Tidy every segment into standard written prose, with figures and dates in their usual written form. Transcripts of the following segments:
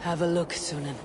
Have a look, Sunan.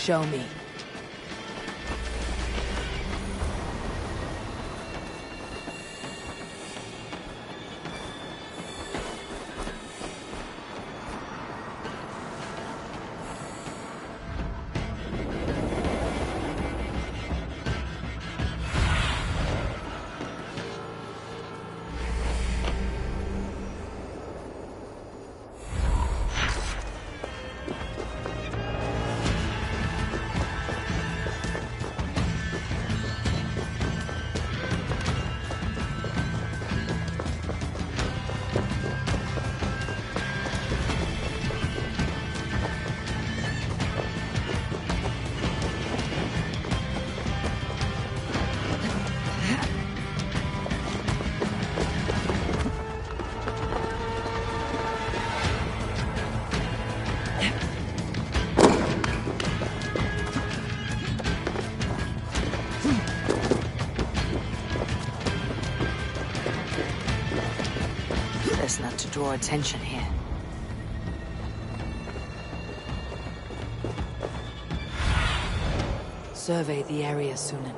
Show me. Best not to draw attention here. Survey the area, Sunan.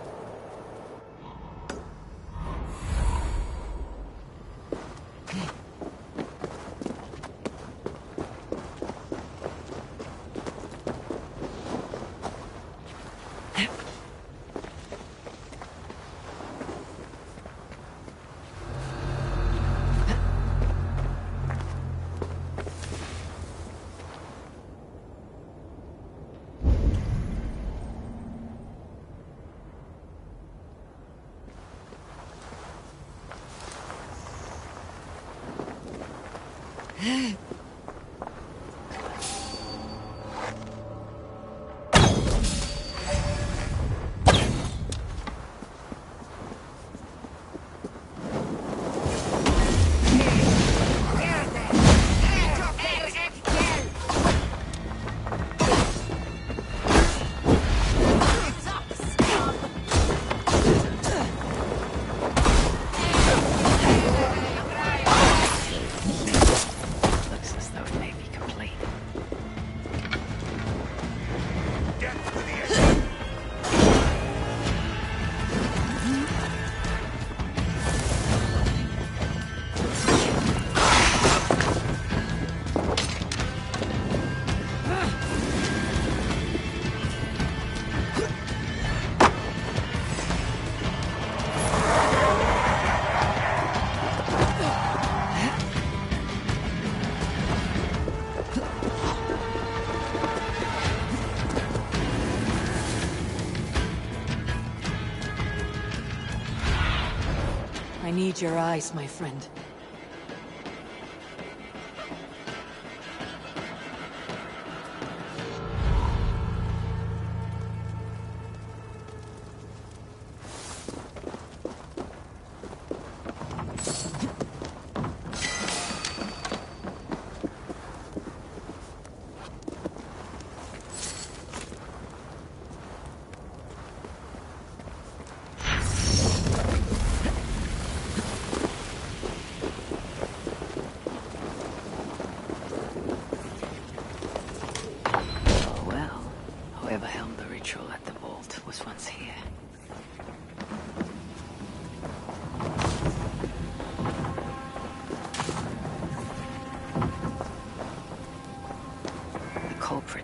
I need your eyes, my friend.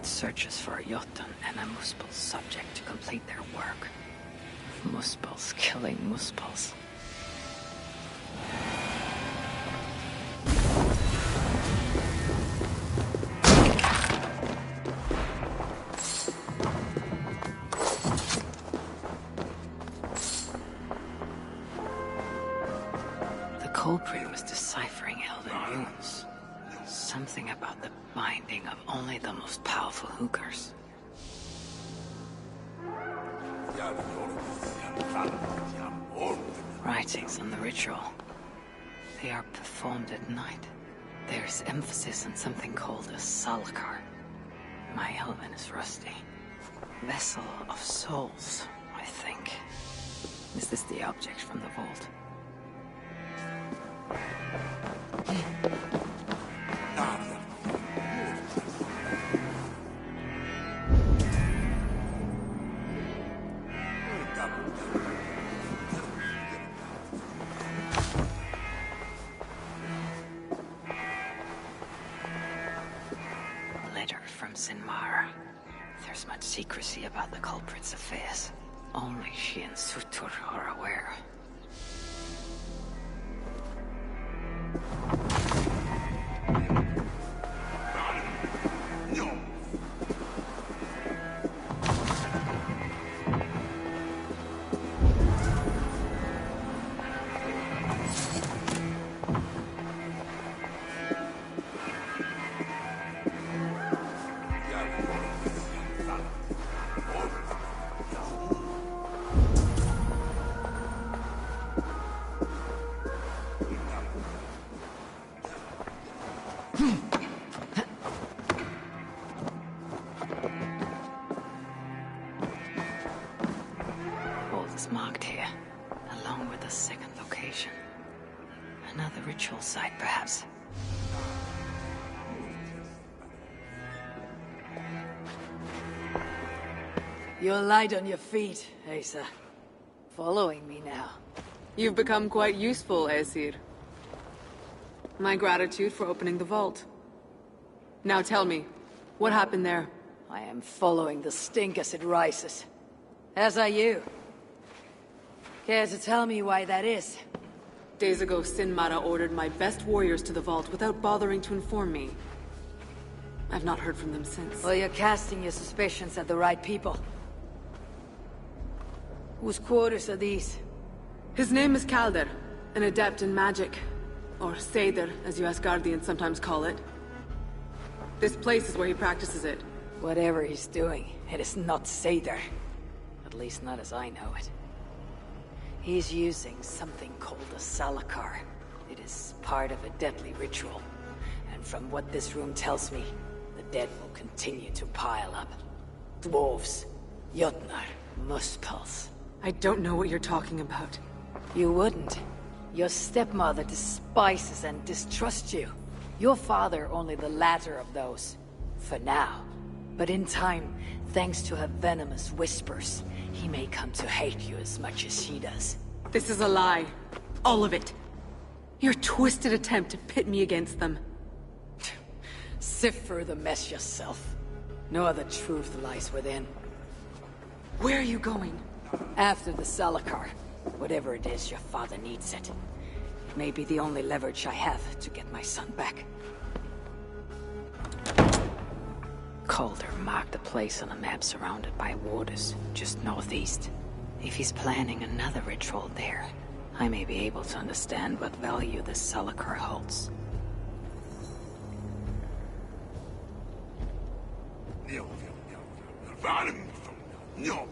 Searches for a Jotun and a Muspel subject to complete their work. Muspels killing Muspels. The culprit was deciphering Elven runes. Something about the binding of only the most powerful hookers. Writings on the ritual. They are performed at night. There's emphasis on something called a salakar. My Elven is rusty. Vessel of souls, I think. Is this the object from the vault? from Sinmara. There's much secrecy about the culprit's affairs. Only she and Sutur are aware. Marked here, along with a second location. Another ritual site, perhaps. You're light on your feet, Asa. Following me now. You've become quite useful, Aesir. My gratitude for opening the vault. Now tell me, what happened there? I am following the stink as it rises. As are you. Care to tell me why that is? Days ago, Sinmara ordered my best warriors to the vault without bothering to inform me. I've not heard from them since. Well, you're casting your suspicions at the right people. Whose quarters are these? His name is Kalder, an adept in magic. Or Seder, as you Asgardians sometimes call it. This place is where he practices it. Whatever he's doing, it is not Seder. At least not as I know it. He's using something called a Salakar. It is part of a deadly ritual. And from what this room tells me, the dead will continue to pile up. Dwarves, Jotnar, Muspels. I don't know what you're talking about. You wouldn't. Your stepmother despises and distrusts you. Your father only the latter of those. For now. But in time, thanks to her venomous whispers, he may come to hate you as much as she does. This is a lie. All of it. Your twisted attempt to pit me against them. Sift through the mess yourself. No other truth lies within. Where are you going? After the Salakar. Whatever it is, your father needs it. It may be the only leverage I have to get my son back. Calder marked a place on a map surrounded by waters, just northeast. If he's planning another ritual there, I may be able to understand what value this Salakar holds. No.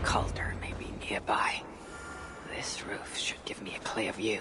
Calder may be nearby. This roof should give me a clear view.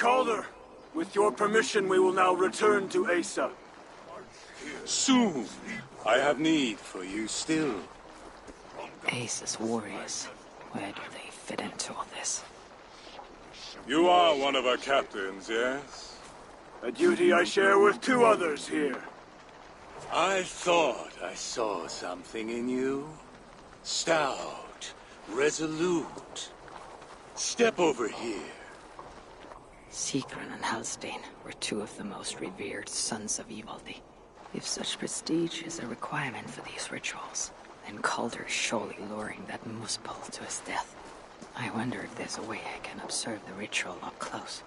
Calder. With your permission, we will now return to Asa. Soon. I have need for you still. Asa's warriors. Where do they fit into all this? You are one of our captains, yes? A duty I share with 2 others here. I thought I saw something in you. Stout, resolute. Step over here. Sigrun and Halstein were 2 of the most revered sons of Ivaldi. If such prestige is a requirement for these rituals, then Calder is surely luring that muspel to his death. I wonder if there's a way I can observe the ritual up close.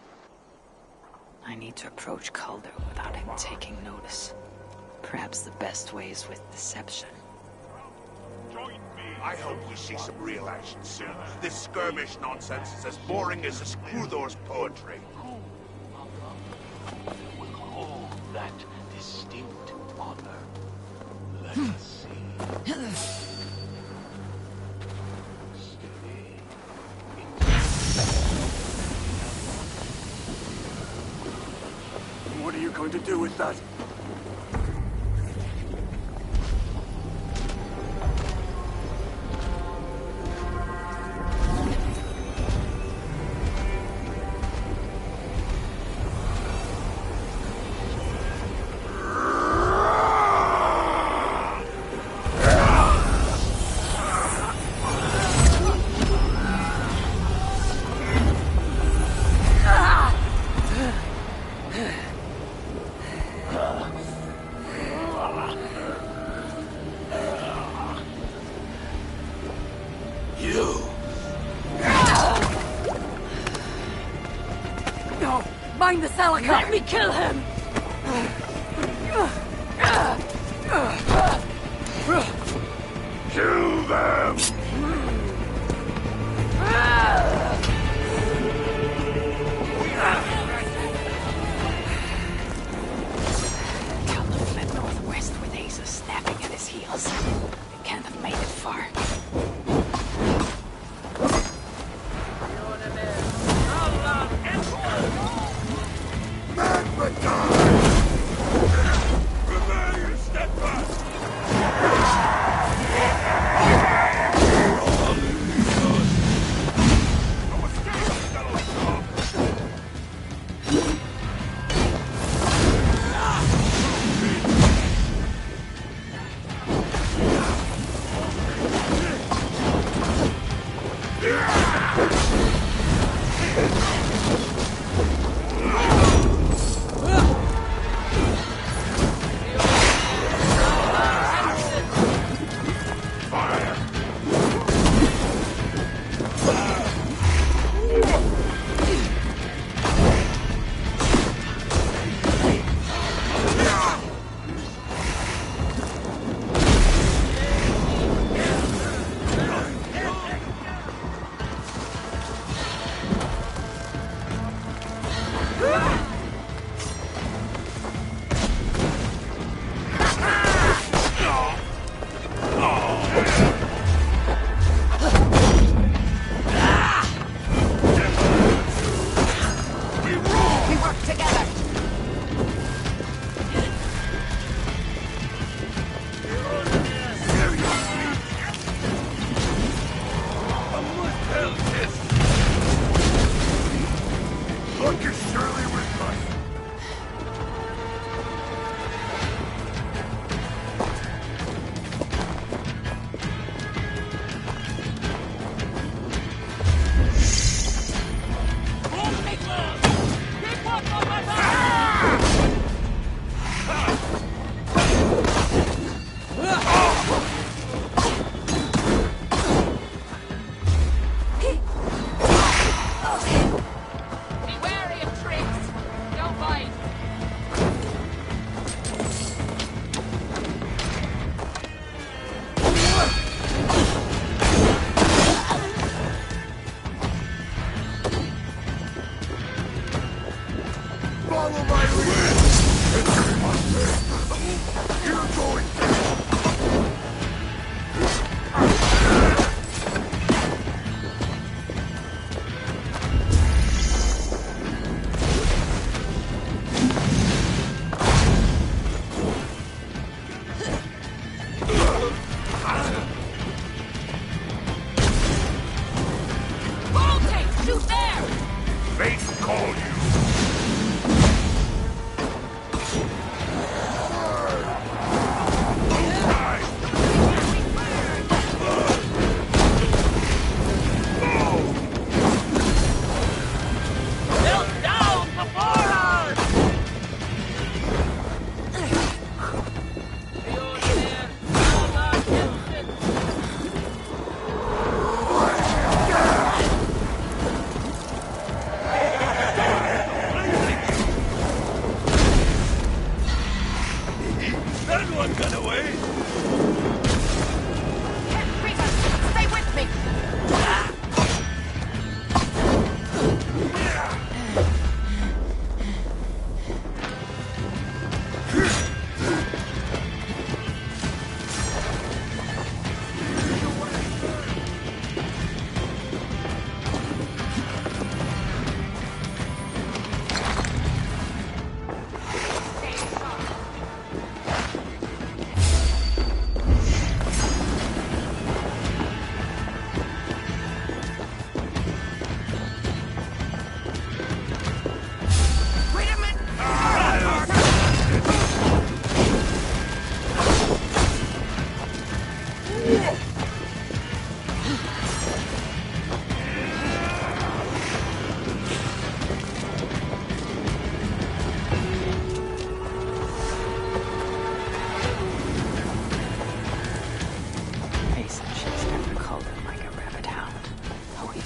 I need to approach Calder without him taking notice. Perhaps the best way is with deception. I hope we see some real action soon. This skirmish nonsense is as boring as a Skrudor's poetry. With all that distinct honor. Let us see. Steady. What are you going to do with that? Find the Salaka! Let me kill him! Kill them! Calder fled northwest with Asa snapping at his heels. They can't have made it far.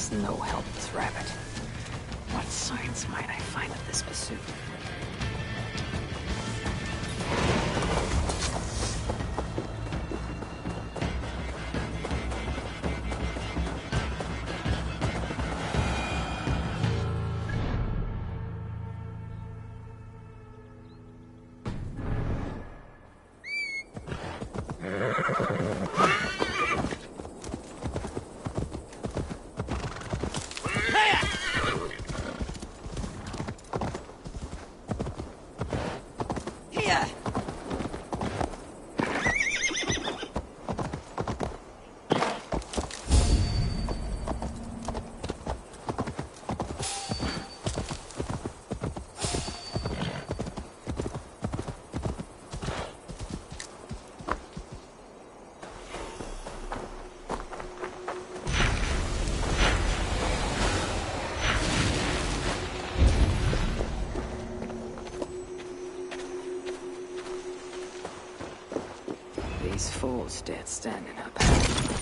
No helpless rabbit. What signs might I find of this pursuit? These fools dared stand in her path.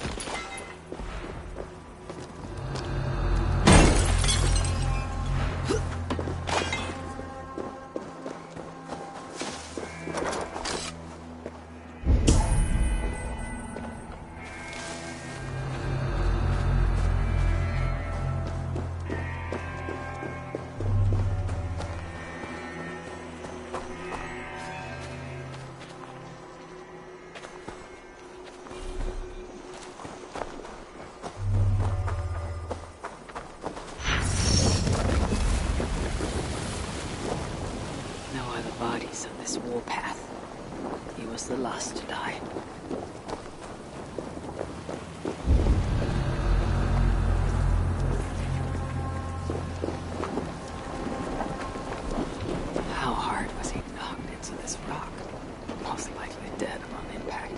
Bodies on this warpath. He was the last to die. How hard was he knocked into this rock? Most likely dead upon impact.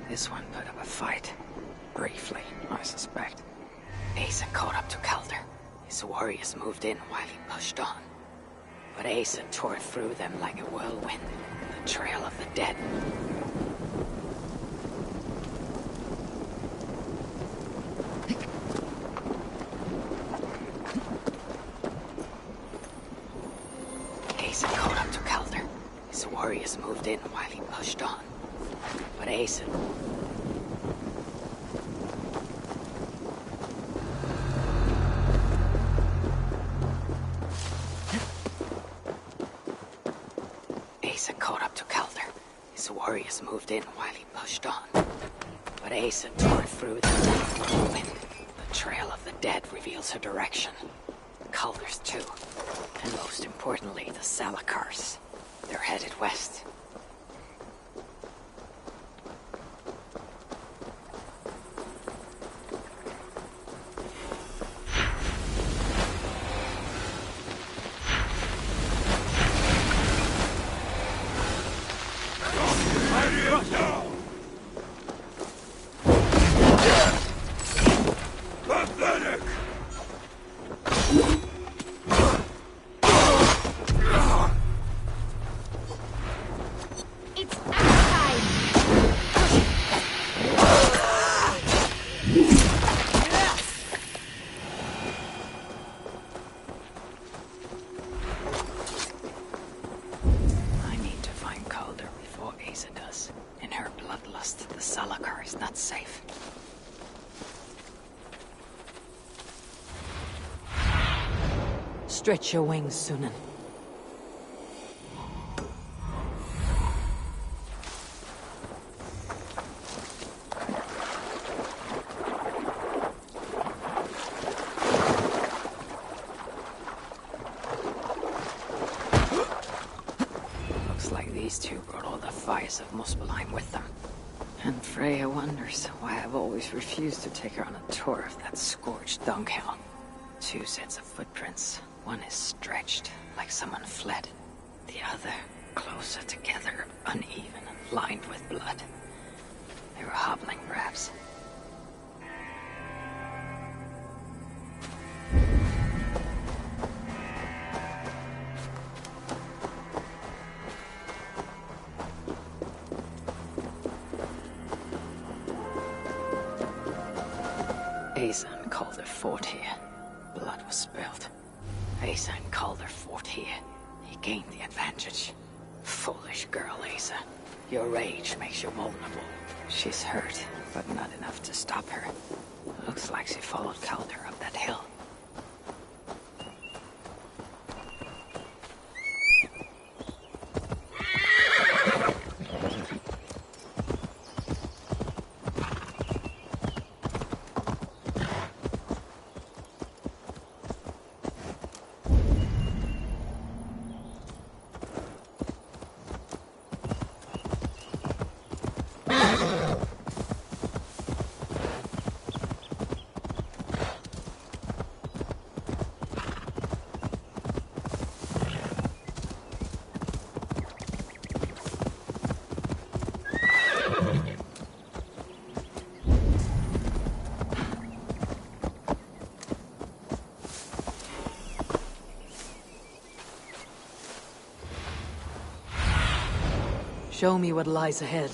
This one put up a fight. Briefly, I suspect. Asa caught up to Calder. His warriors moved in while he pushed on. But Asa tore through them like a whirlwind, the trail of the dead. Asa caught up to Calder. His warriors moved in while he pushed on. But Asa... Asa caught up to Calder. His warriors moved in while he pushed on. But Asa tore through them like a whirlwind. The trail of the dead reveals her direction. Calder's too. And most importantly, the Salakars. They're headed west. Stretch your wings, Sunan. Looks like these two brought all the fires of Muspelheim with them. And Freya wonders why I've always refused to take her on a tour of that scorched dunghill. 2 sets of footprints. One is stretched, like someone fled. The other, closer together, uneven and lined with blood. They were hobbling, perhaps. Aeson called her fort here. Blood was spilled. Aeson called her fort here. He gained the advantage. Foolish girl, Asa. Your rage makes you vulnerable. She's hurt, but not enough to stop her. Looks like she followed Calder up that hill. Show me what lies ahead.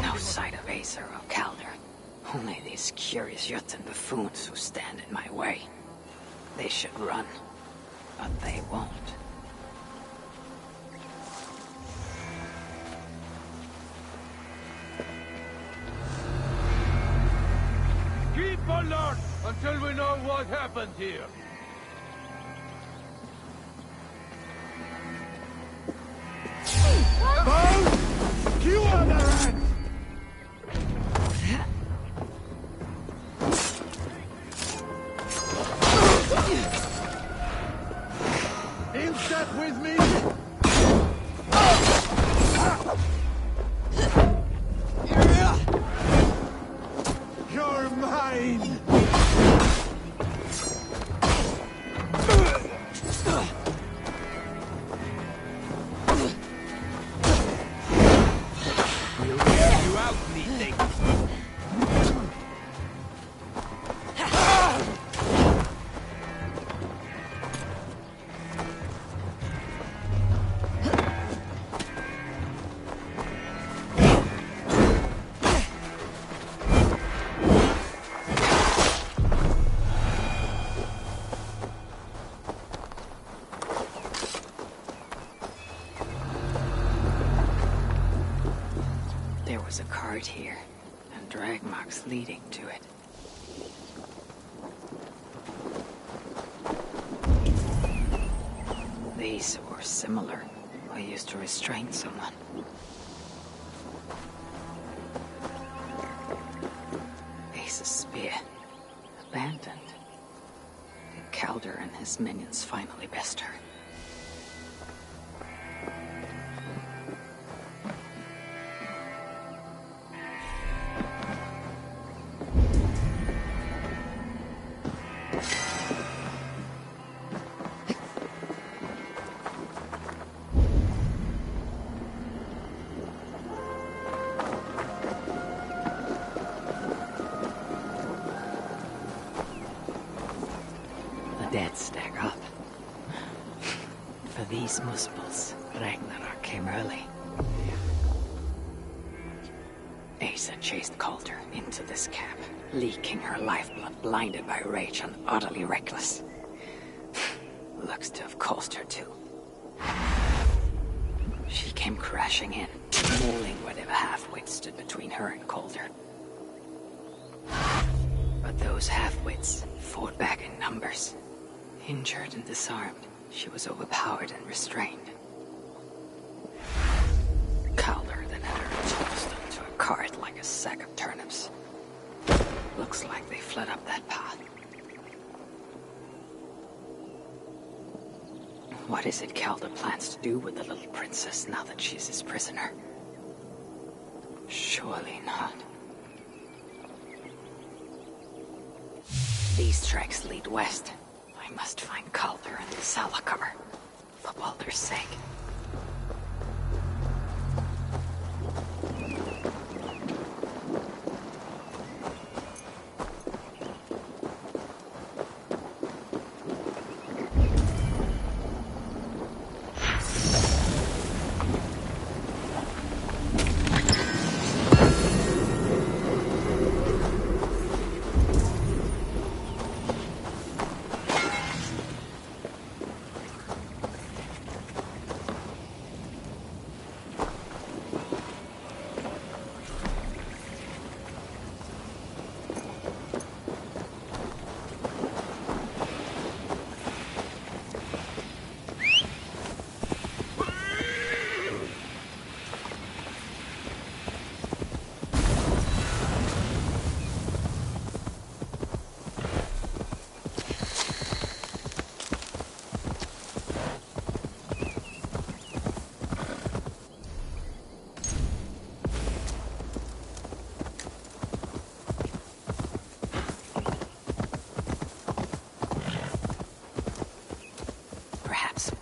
No sight of Acer or Calder. Only these curious Jotun buffoons who stand in my way. They should run. But they won't. Keep alert until we know what happened here. You are the rat! In step with me! You're mine! We'll get you out, meeting. There was a cart here, and drag marks leading to it. These were similar. I used to restrain someone. Ace's spear. Abandoned. Did Calder and his minions finally best her? Dead stack up. For these Muspels, Ragnarok came early. Asa chased Calder into this camp, leaking her lifeblood, blinded by rage and utterly reckless. Looks to have cost her too. She came crashing in, mauling whatever half-wits stood between her and Calder. But those half-wits fought back in numbers. Injured and disarmed, she was overpowered and restrained. Calder then had her tossed onto a cart like a sack of turnips. Looks like they fled up that path. What is it Calder plans to do with the little princess now that she's his prisoner? Surely not. These tracks lead west. I must find Calder and the Salakar, for Baldur's sake.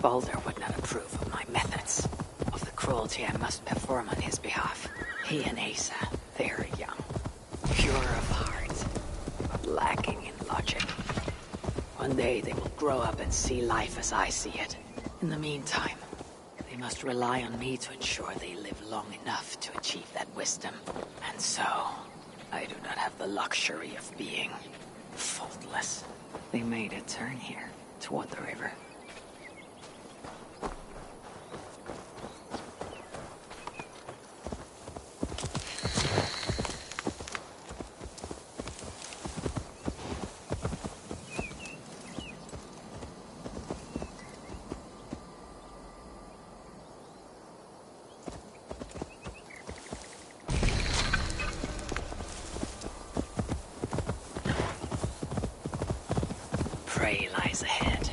Baldur would not approve of my methods, of the cruelty I must perform on his behalf. He and Asa, they are young, pure of heart, but lacking in logic. One day they will grow up and see life as I see it. In the meantime, they must rely on me to ensure they live long enough to achieve that wisdom. And so, I do not have the luxury of being faultless. They made a turn here, toward the river. Prey lies ahead.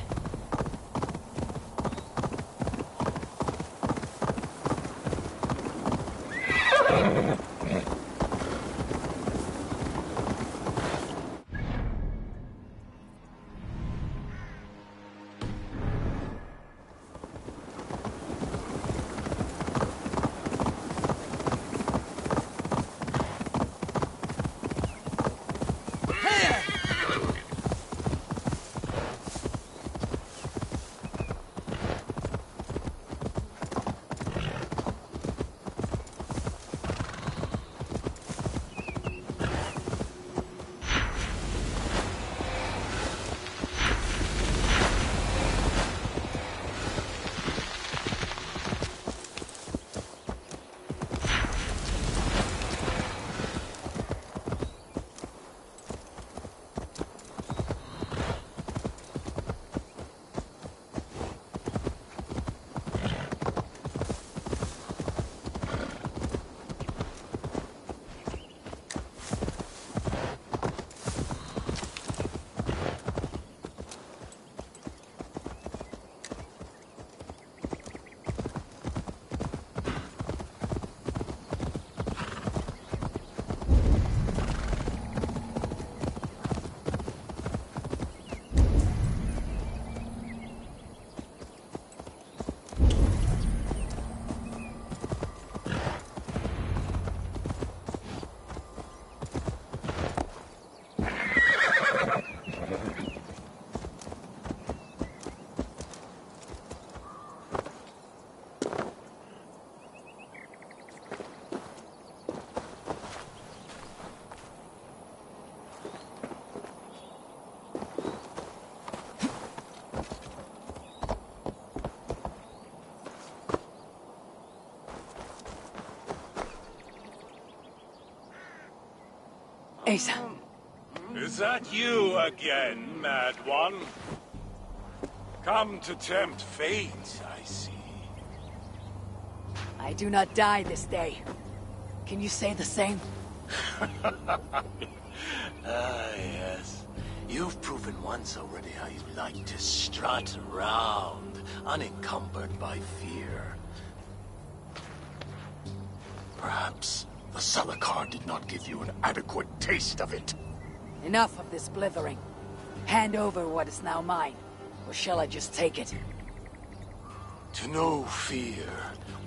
Asa. Is that you again, Mad One? Come to tempt fate, I see. I do not die this day. Can you say the same? Yes. You've proven once already how you like to strut around, unencumbered by fear. Perhaps the Salakar did not give you an adequate taste of it. Enough of this blithering. Hand over what is now mine, or shall I just take it? To know fear,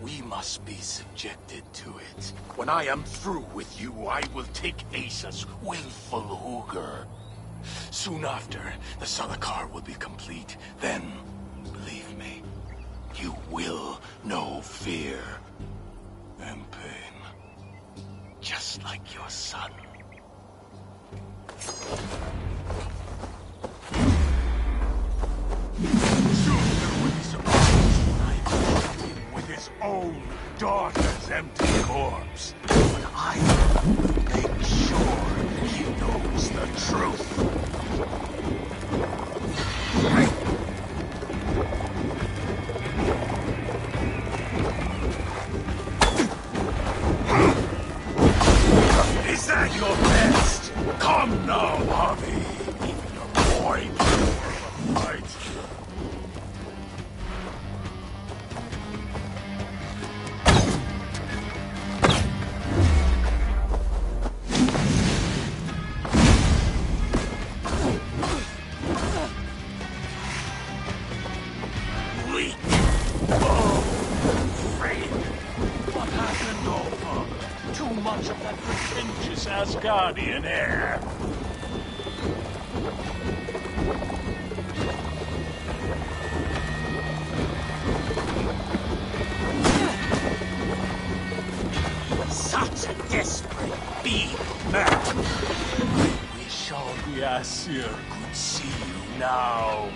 we must be subjected to it. When I am through with you, I will take Asa's willful hooger. Soon after, the Salakar will be complete. Then, believe me, you will know fear and pain. Just like your son. Soon there will be surprised when I visit him with his own daughter's empty corpse. But I will make sure he knows the truth. Is that your best? Come now, Harvey. Even a boy can fight. Weak. Oh, afraid. What happened, old father? Too much of that pretentious Asgardian air. Such a desperate being, man. We shall be Asir could see you now.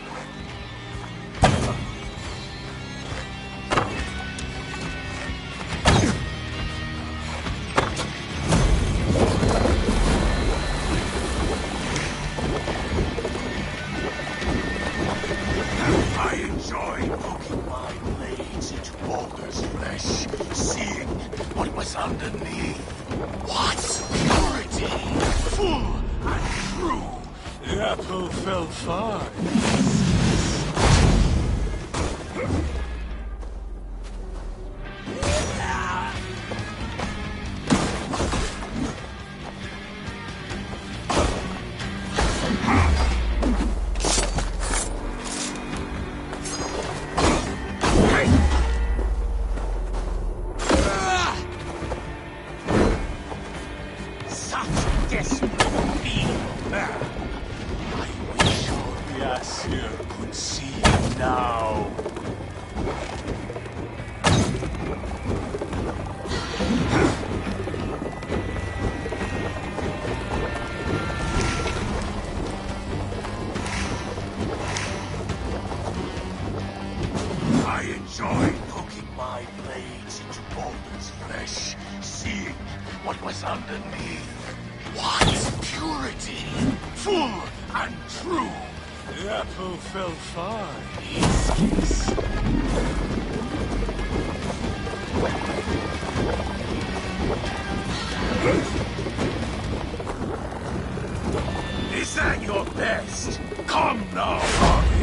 I enjoy poking my blades into Balder's flesh, seeing what was underneath. What's purity, full and true. The apple fell far. Such a desperate being, man. I wish all The Asir could see you now. I enjoy poking my blades into Balder's flesh, seeing what was underneath. What's purity, full and true. The apple fell far. Is that your best? Come now, Harvey.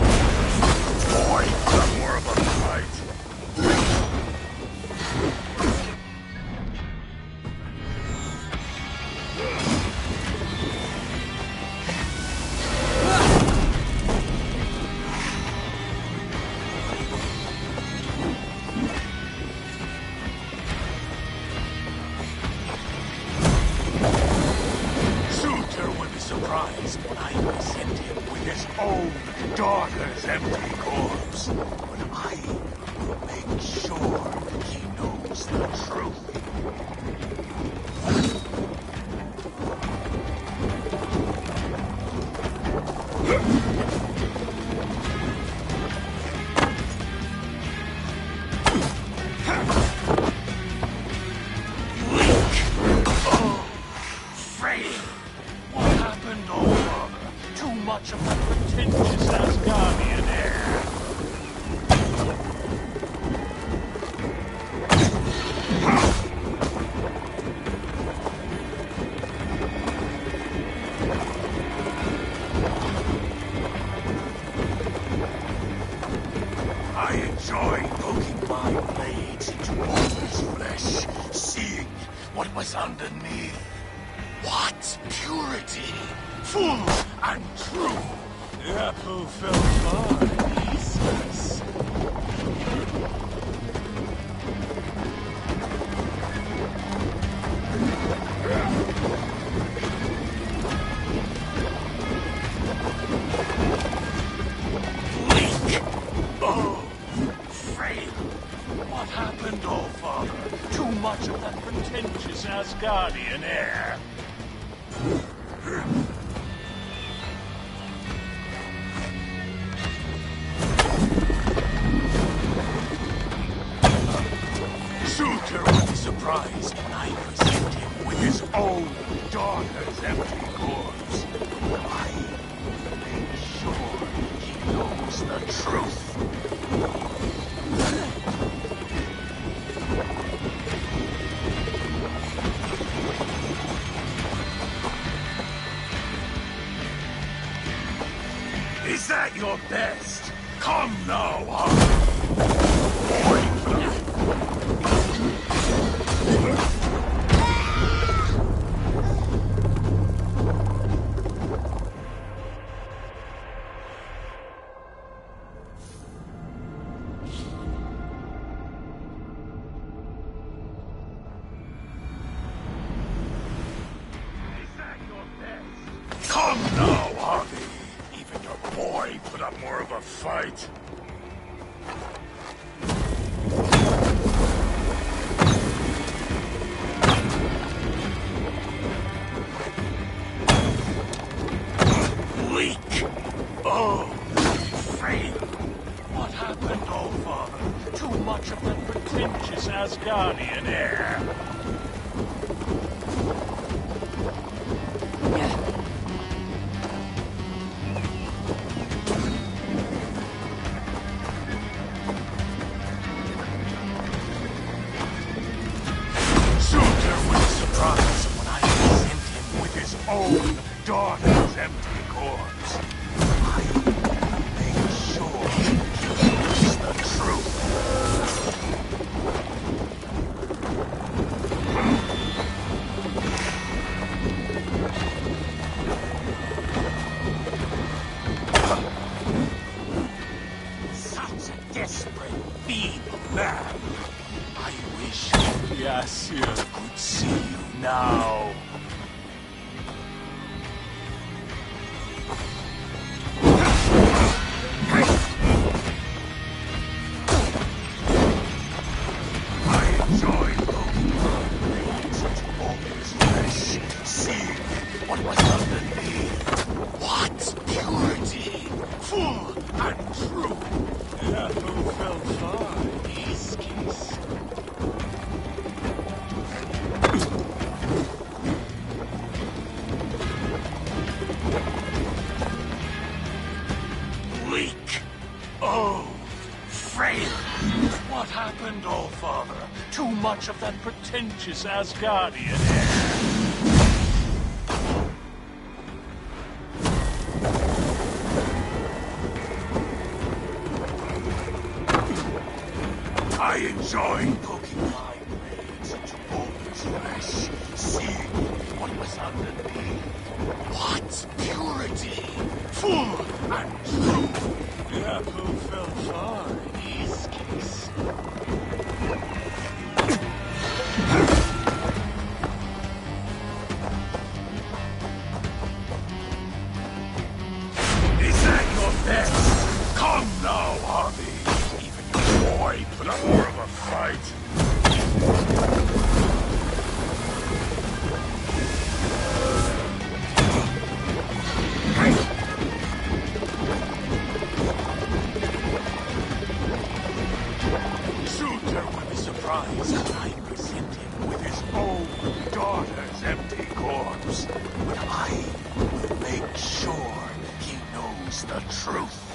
Boy, for more of a fight. Suitor will be surprised when I present him with his own daughter's empty corpse. But I will make sure he knows the truth. Weak. Oh, frail. happened, oh father? Too much of that pretentious Asgardian air. I enjoy poking my blades into Balder's flesh, seeing what was underneath. What purity! Full and true! The apple fell far, he says. Bleak! Oh, frail! What happened, oh father? Too much of that pretentious Asgardian air. Surtur will be surprised when I present him with his own daughter's empty corpse. I will make sure he knows the truth. Is that your best? Come now, Come now, Harvey. Even your boy put up more of a fight. Weak. Oh, frail. What happened, oh father? Too much of that pretentious Asgardian air. Own daughter's empty corpse. I will make sure he knows the truth. Such a desperate, feeble man. I wish Yasir could see you now. What happened, oh father? Too much of that pretentious Asgardian air. I enjoy poking my blades into Balder's flesh, seeing what was underneath. What purity! Full and true! The apple fell far. His kiss. Is that your best? Come now, Harvey. Even your boy put up more of a fight. Surtur will be surprised when I present him with his own daughter's empty corpse. But I will make but sure he knows the truth.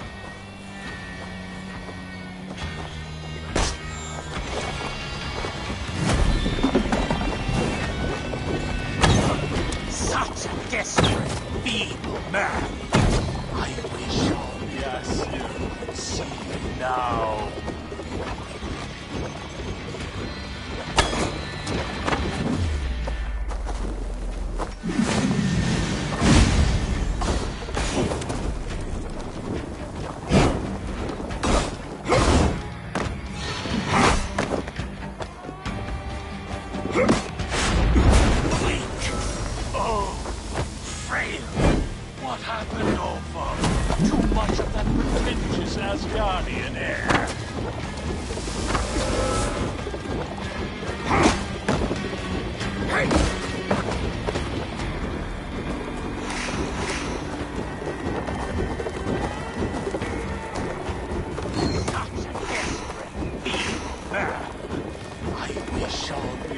Such a desperate, feeble man. I wish all the Aesir could see you now.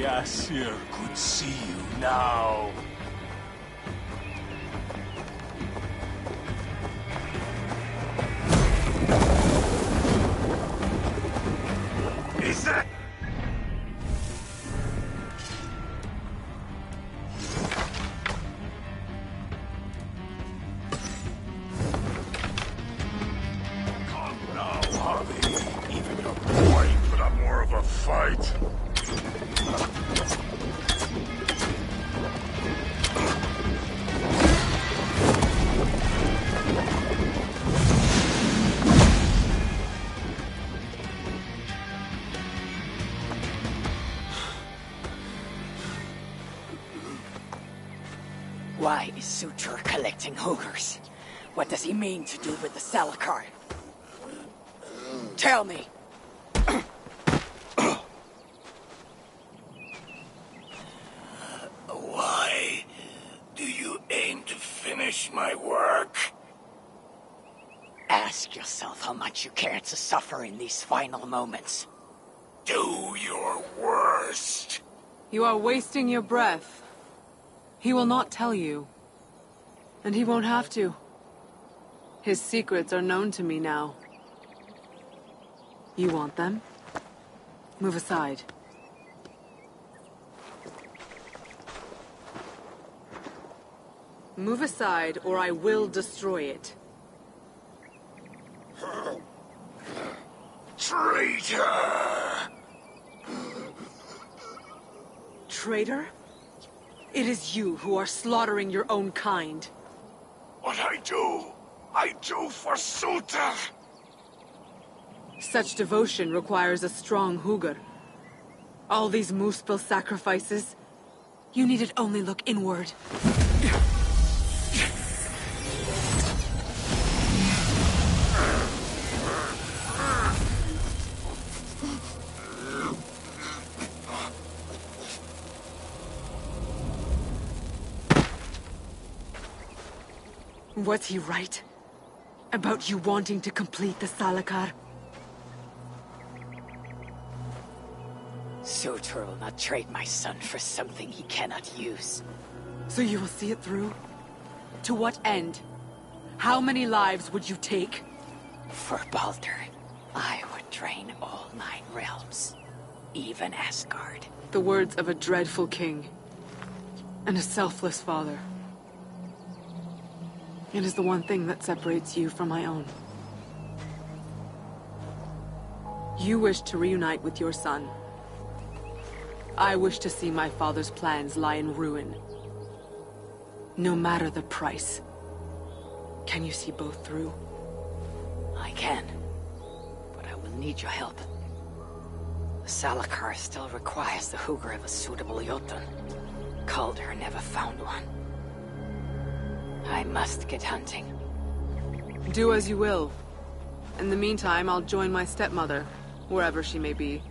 Aesir could see you now. Is that... Come now, Harvey. Even your boy put up more of a fight. Why is Sutur collecting Hoogers? What does he mean to do with the Salakar? Tell me! Why do you aim to finish my work? Ask yourself how much you care to suffer in these final moments. Do your worst. You are wasting your breath. He will not tell you. And he won't have to. His secrets are known to me now. You want them? Move aside. Move aside, or I will destroy it. Traitor! Traitor? It is you who are slaughtering your own kind. What I do for Sutur! Such devotion requires a strong Hugr. All these Muspel sacrifices, you needed only look inward. Was he right? About you wanting to complete the Salakar? Sutur will not trade my son for something he cannot use. So you will see it through? To what end? How many lives would you take? For Baldur, I would drain all 9 realms. Even Asgard. The words of a dreadful king. And a selfless father. It is the one thing that separates you from my own. You wish to reunite with your son. I wish to see my father's plans lie in ruin. No matter the price. Can you see both through? I can. But I will need your help. The Salakar still requires the Hugr of a suitable Jotun. Calder never found one. I must get hunting. Do as you will. In the meantime, I'll join my stepmother, wherever she may be.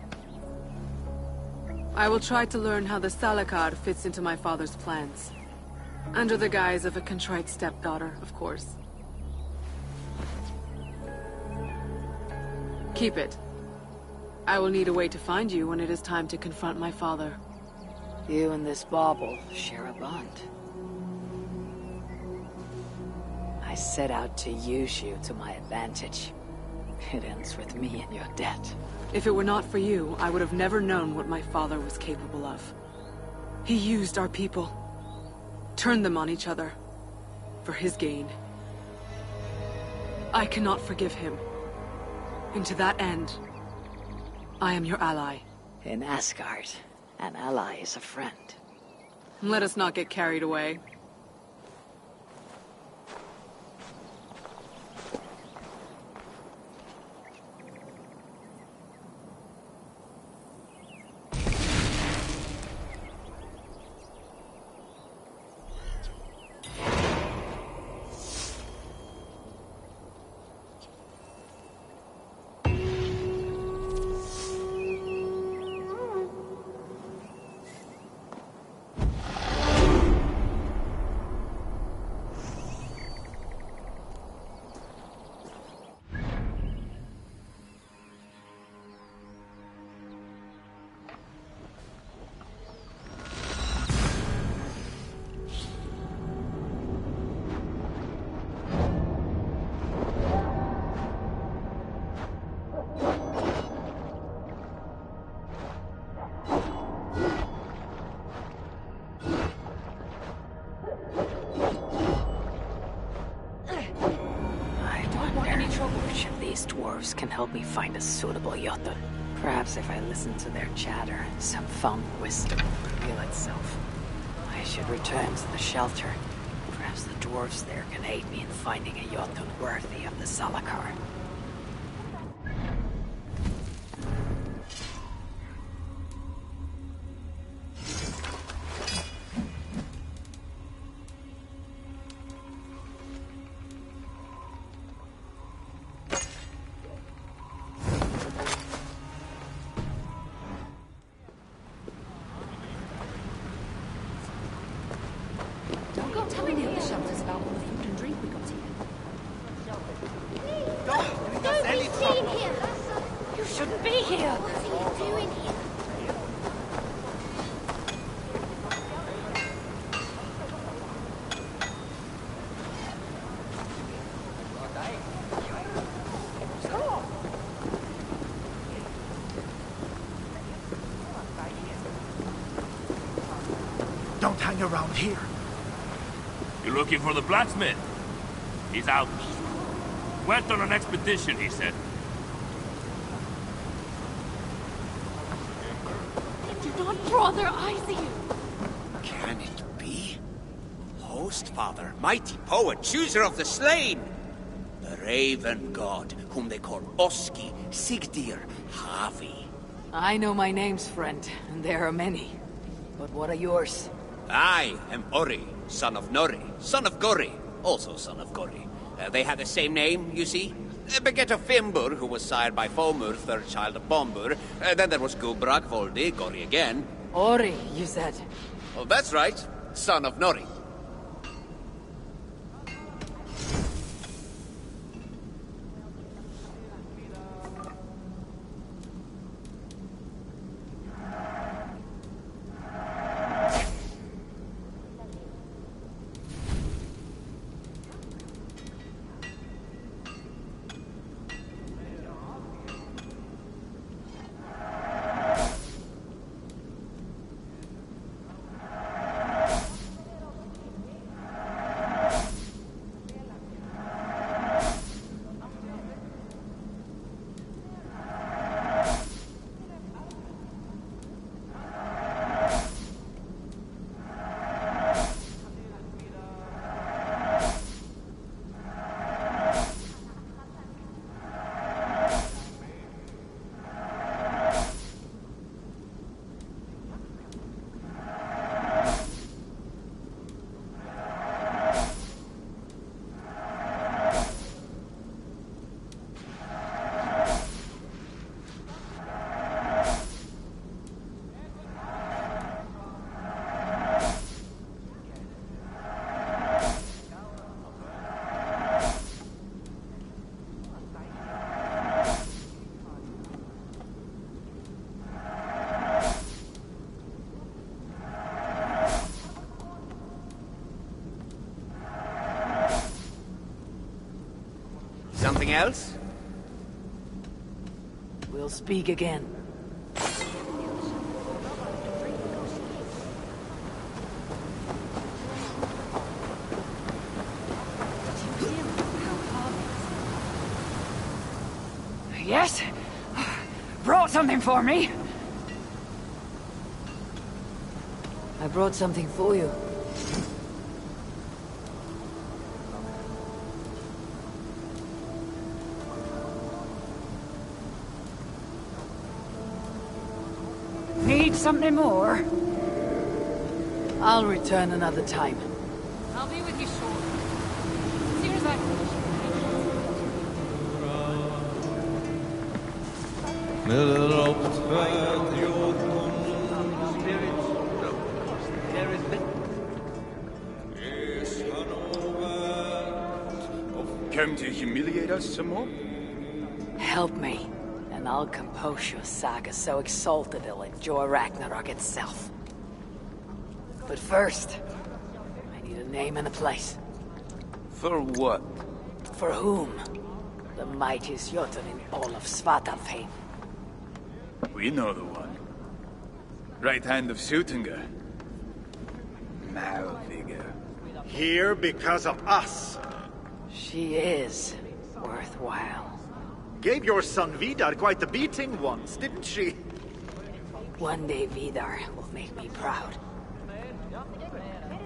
I will try to learn how the Salakar fits into my father's plans. Under the guise of a contrite stepdaughter, of course. Keep it. I will need a way to find you when it is time to confront my father. You and this bauble share a bond. set out to use you to my advantage. It ends with me in your debt. If it were not for you, I would have never known what my father was capable of. He used our people, turned them on each other, for his gain. I cannot forgive him. And to that end, I am your ally. In Asgard, an ally is a friend. Let us not get carried away. Dwarves can help me find a suitable Jotun. Perhaps if I listen to their chatter, some found wisdom will reveal itself. I should return to the shelter. Perhaps the dwarves there can aid me in finding a Jotun worthy of the Salakar. Don't hang around here. You looking for the blacksmith? He's out. Went on an expedition, he said. They do not draw their eyes at you. Can it be? Host Father, mighty poet, chooser of the slain. The Raven God, whom they call Oski, Sigdir, Havi. I know my names, friend, and there are many. But what are yours? I am Ori, son of Nori, son of Gori, also son of Gori. They had the same name, you see. Beget of Fimbur, who was sired by Fomur, third child of Bombur. Then there was Gubrak, Voldi, Gori again. Ori, you said. Oh, that's right, son of Nori. Anything else? We'll speak again. Yes? Brought something for me? I brought something for you. Need something more? I'll return another time. I'll be with you shortly. As soon as I finish. Come to humiliate us some more? Help me, and I'll compose your saga so exalted it'll endure Ragnarok itself. But first, I need a name and a place. For what? For whom? The mightiest Jotun in all of Svartalfheim. We know the one. Right hand of Sutunga. Malvigga. Here because of us. She is worthwhile. Gave your son Vidar quite the beating once, didn't she? One day Vidar will make me proud.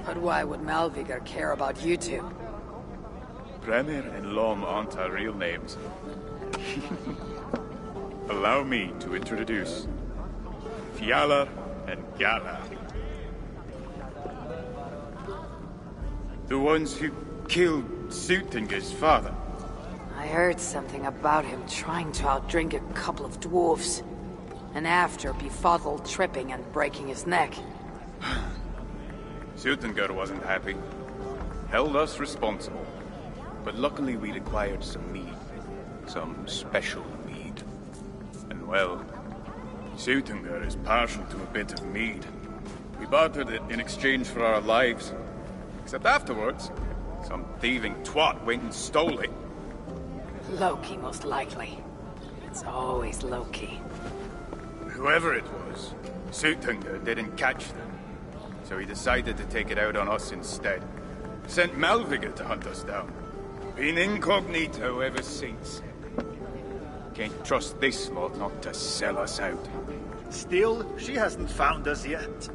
But why would Malvigr care about you two? Bremer and Lom aren't our real names. Allow me to introduce Fjalar and Galar. The ones who killed Sutinga's father. I heard something about him trying to outdrink a couple of dwarves. And after befuddled tripping and breaking his neck. Sutinga wasn't happy. Held us responsible. But luckily we'd acquired some mead. Some special mead. And well, Sutinga is partial to a bit of mead. We bartered it in exchange for our lives. Except afterwards, some thieving twat went and stole it. Loki, most likely. It's always Loki. Whoever it was, Sutunga didn't catch them. So he decided to take it out on us instead. Sent Malvigr to hunt us down. Been incognito ever since. Can't trust this lot not to sell us out. Still, she hasn't found us yet.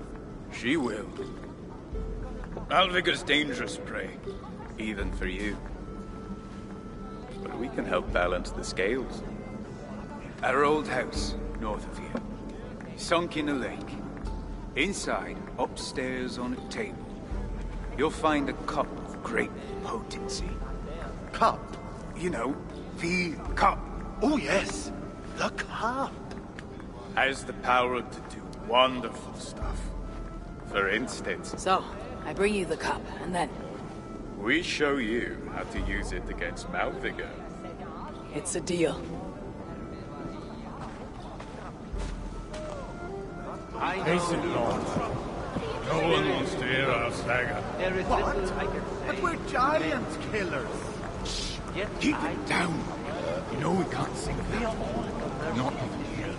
She will. Malvigr's dangerous prey, even for you. But we can help balance the scales. Our old house, north of here, sunk in a lake. Inside, upstairs on a table, you'll find a cup of great potency. Cup? You know, the cup. Oh yes, the cup. Has the power to do wonderful stuff. For instance... So, I bring you the cup, and then... we show you how to use it against Malvigr. It's a deal. Hasten along. No one wants to hear our saga. What? But we're giant killers. Keep it down. You know we can't sing that. Not even here.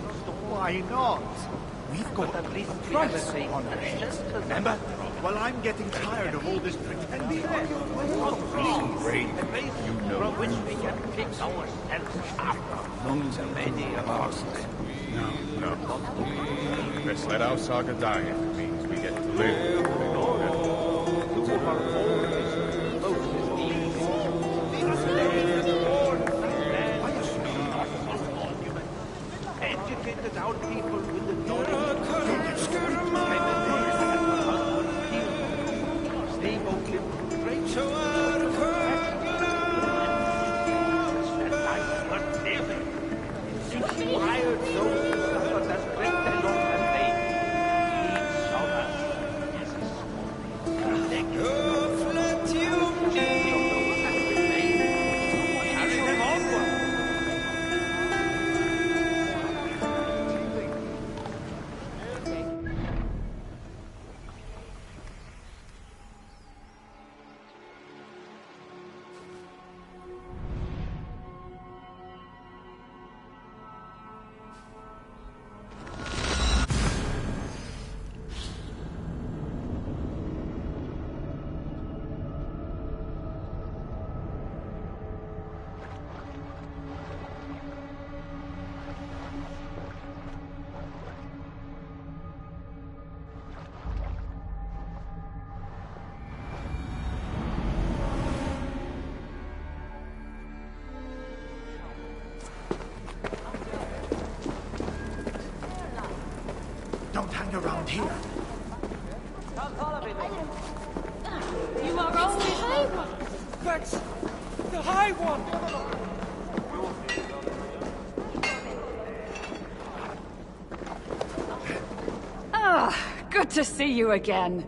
Why not? We've got a price on our heads. Remember? Well, I'm getting tired of all this pretending. Be brave. You know which we can fix ourselves up. Among many of ours. No. Let's let our saga die if it means we get to live. Educated our people with the knowledge. Stay open. Great inspired those who suffered as great alone and they. Each of us is a soul. can't hang around here. You are always high one. That's the High One! Ah, good to see you again.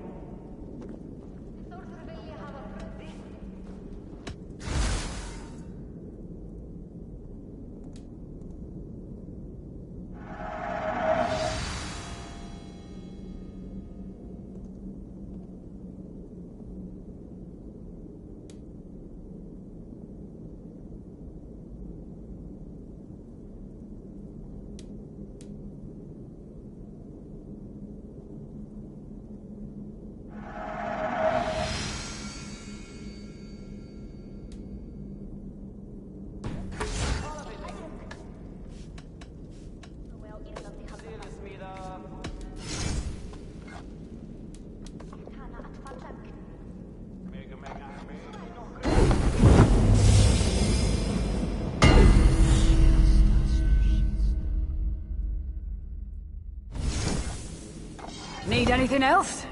Need anything else?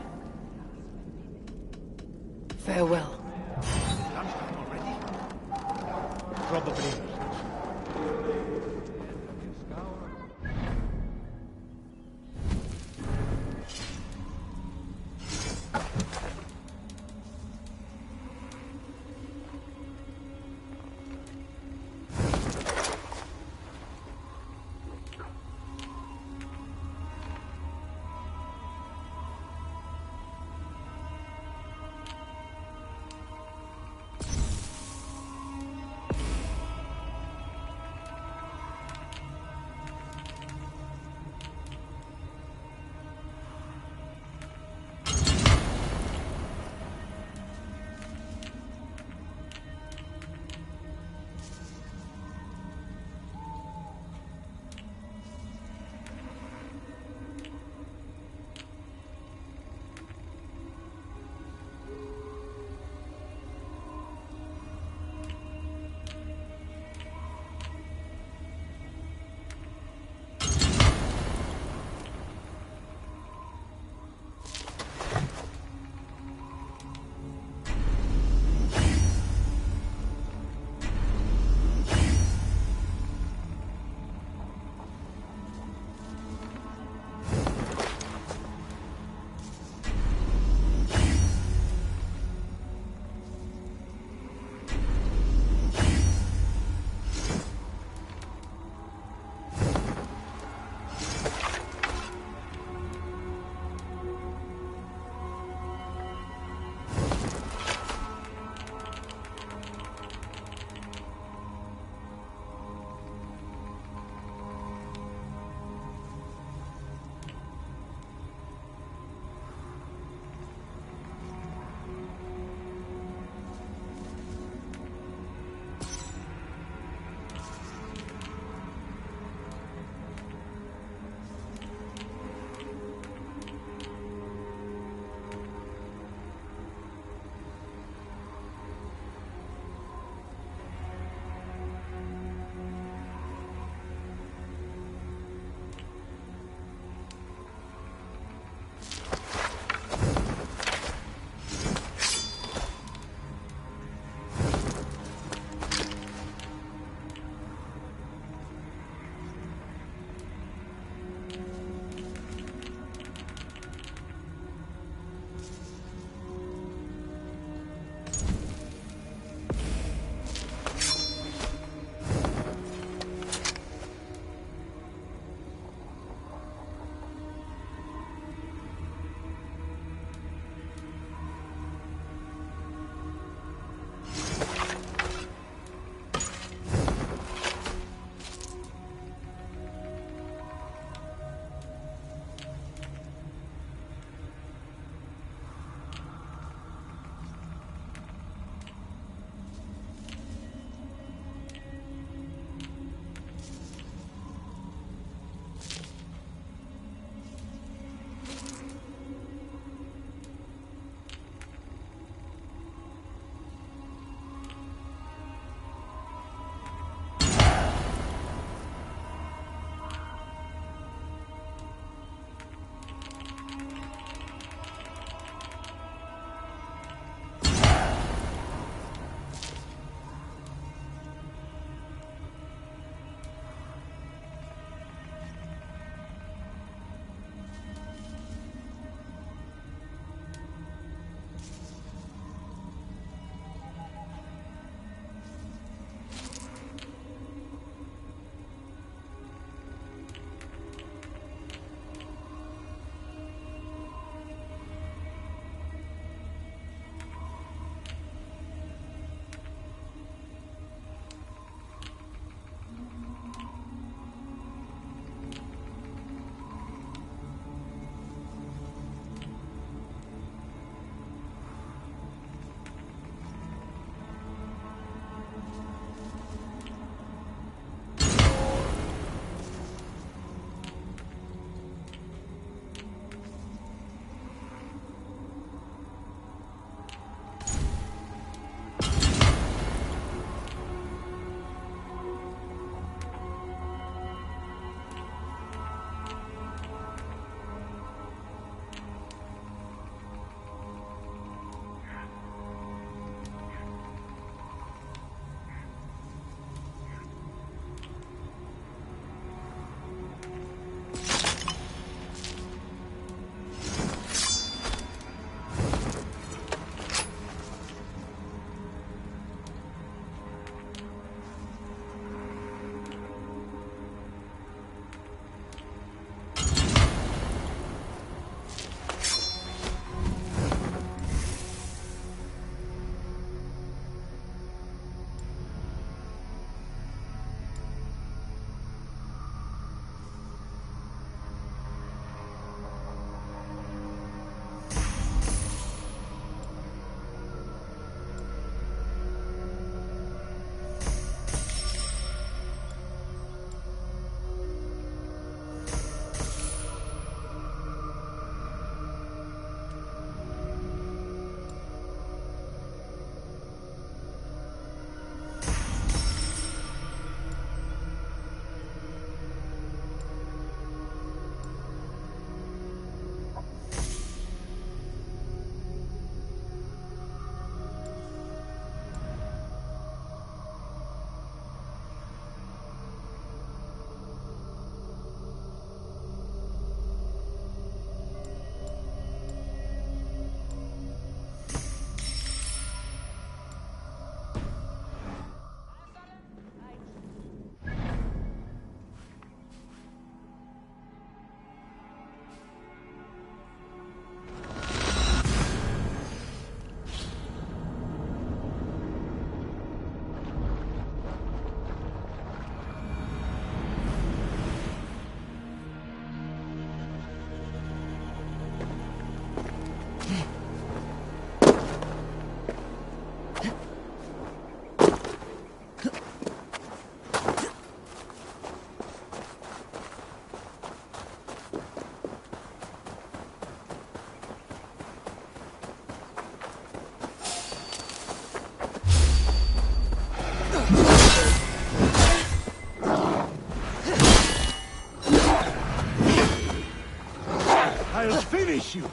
Farewell. Lunchtime already? Probably. finish you!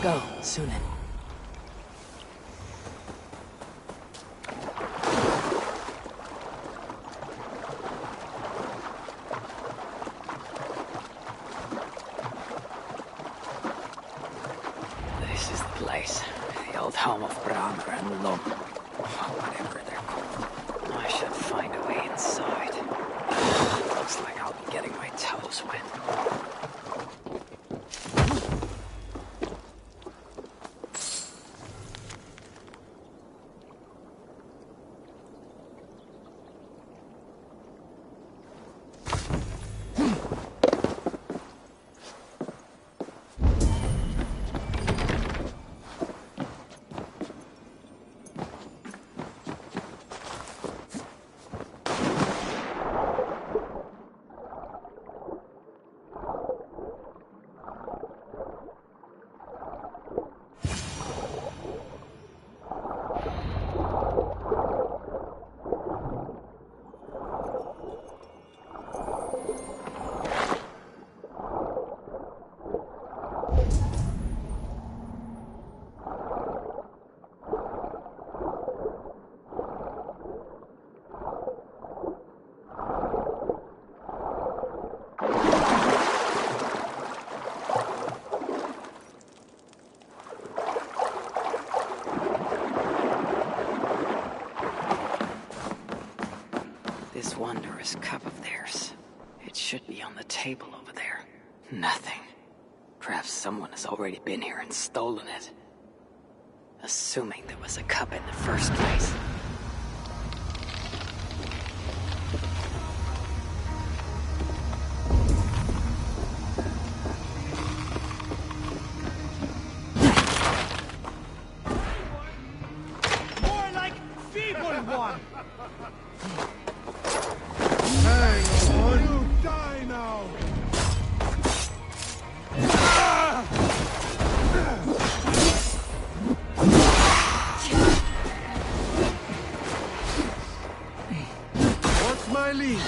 Go, Sunan. This is the place. The old home of Brahma and Lom. Whatever they're called. I should find a way inside. Looks like I'll be getting my toes wet. This wondrous cup of theirs. It should be on the table over there. Nothing. Perhaps someone has already been here and stolen it. Assuming there was a cup in the first place. More like feeble one! Hang on! You die now! What's my lead?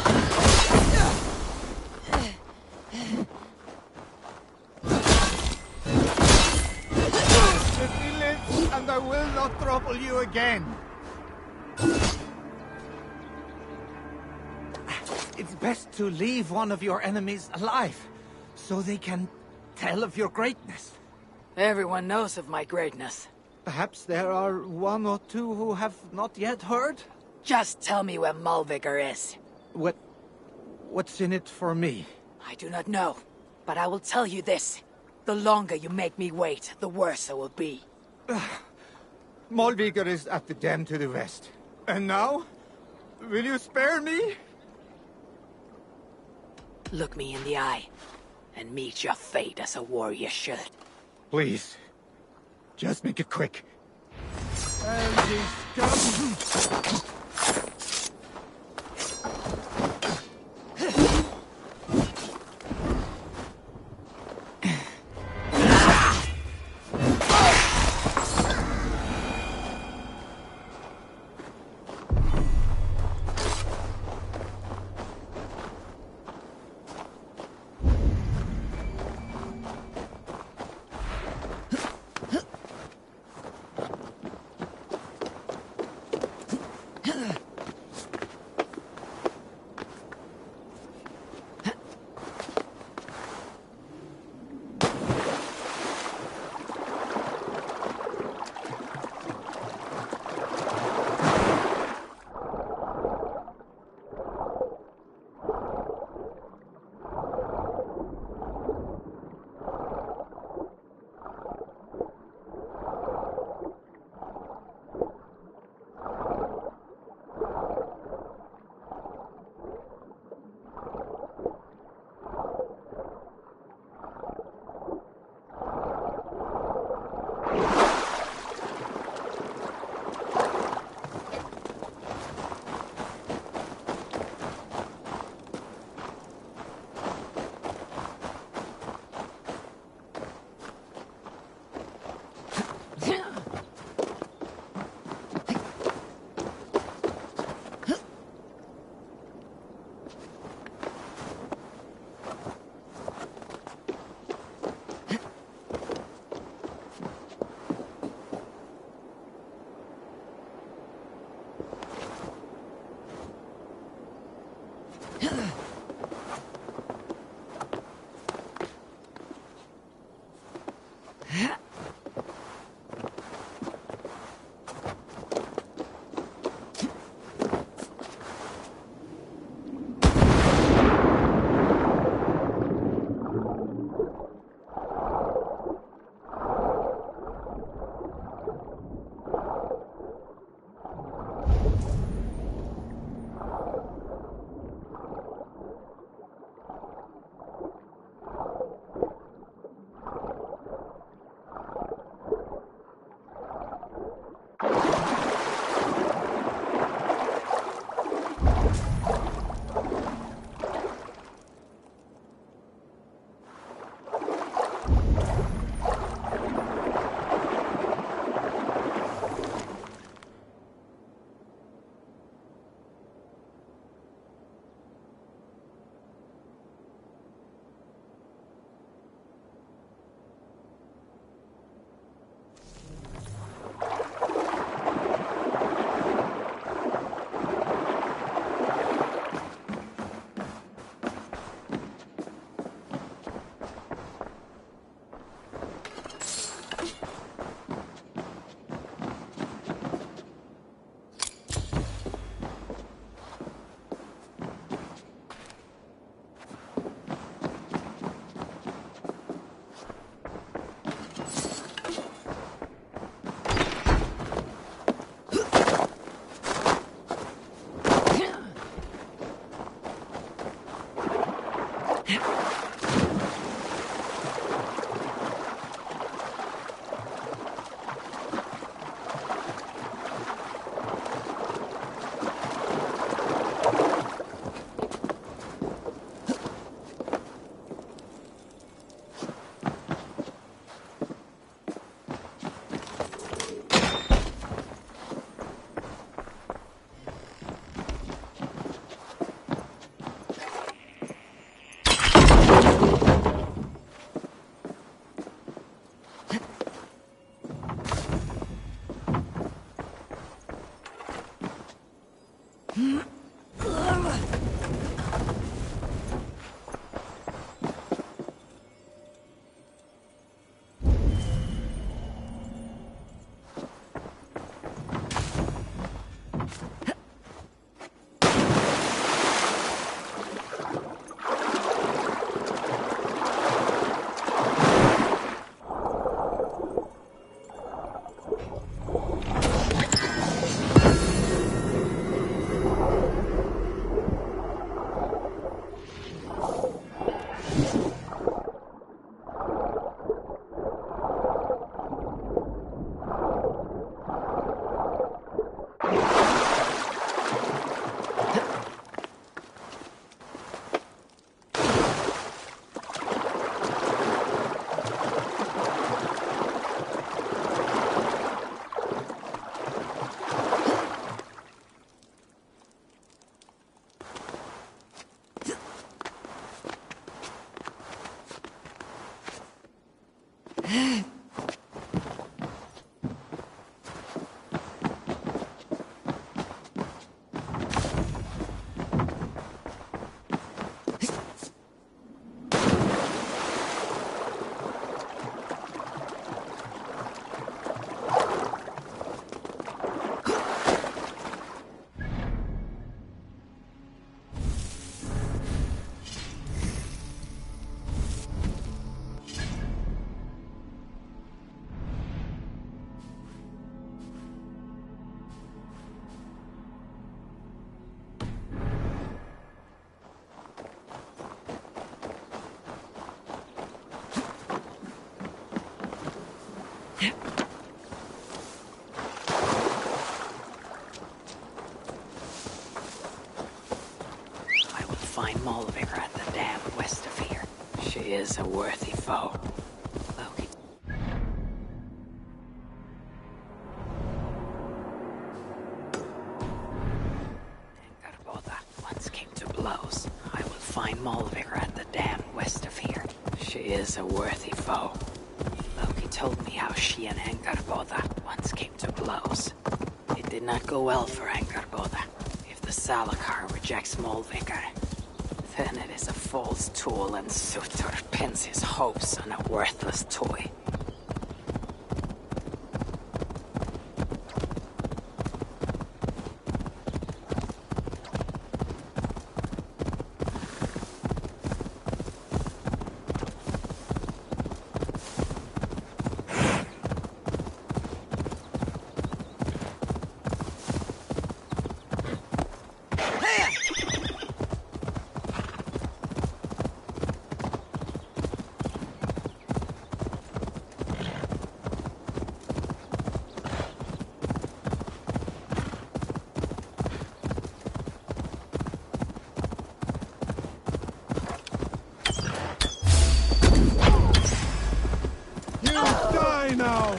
I will not trouble you again. It's best to leave one of your enemies alive, so they can tell of your greatness. Everyone knows of my greatness. Perhaps there are one or two who have not yet heard? Just tell me where Malvigor is. What's in it for me? I do not know, but I will tell you this. The longer you make me wait, the worse it will be. Malvigor is at the den to the west. And now? Will you spare me? Look me in the eye, and meet your fate as a warrior should. Please. Just make it quick. And ye scum! Find Molviger at the dam west of here. She is a worthy foe. Loki. Angarboda once came to blows. I will find Molviger at the dam west of here. She is a worthy foe. Loki told me how she and Angarboda once came to blows. It did not go well for Angarboda. If the Salakar rejects Molviger, then it is a false tool, and Sutor pins his hopes on a worthless toy. Now!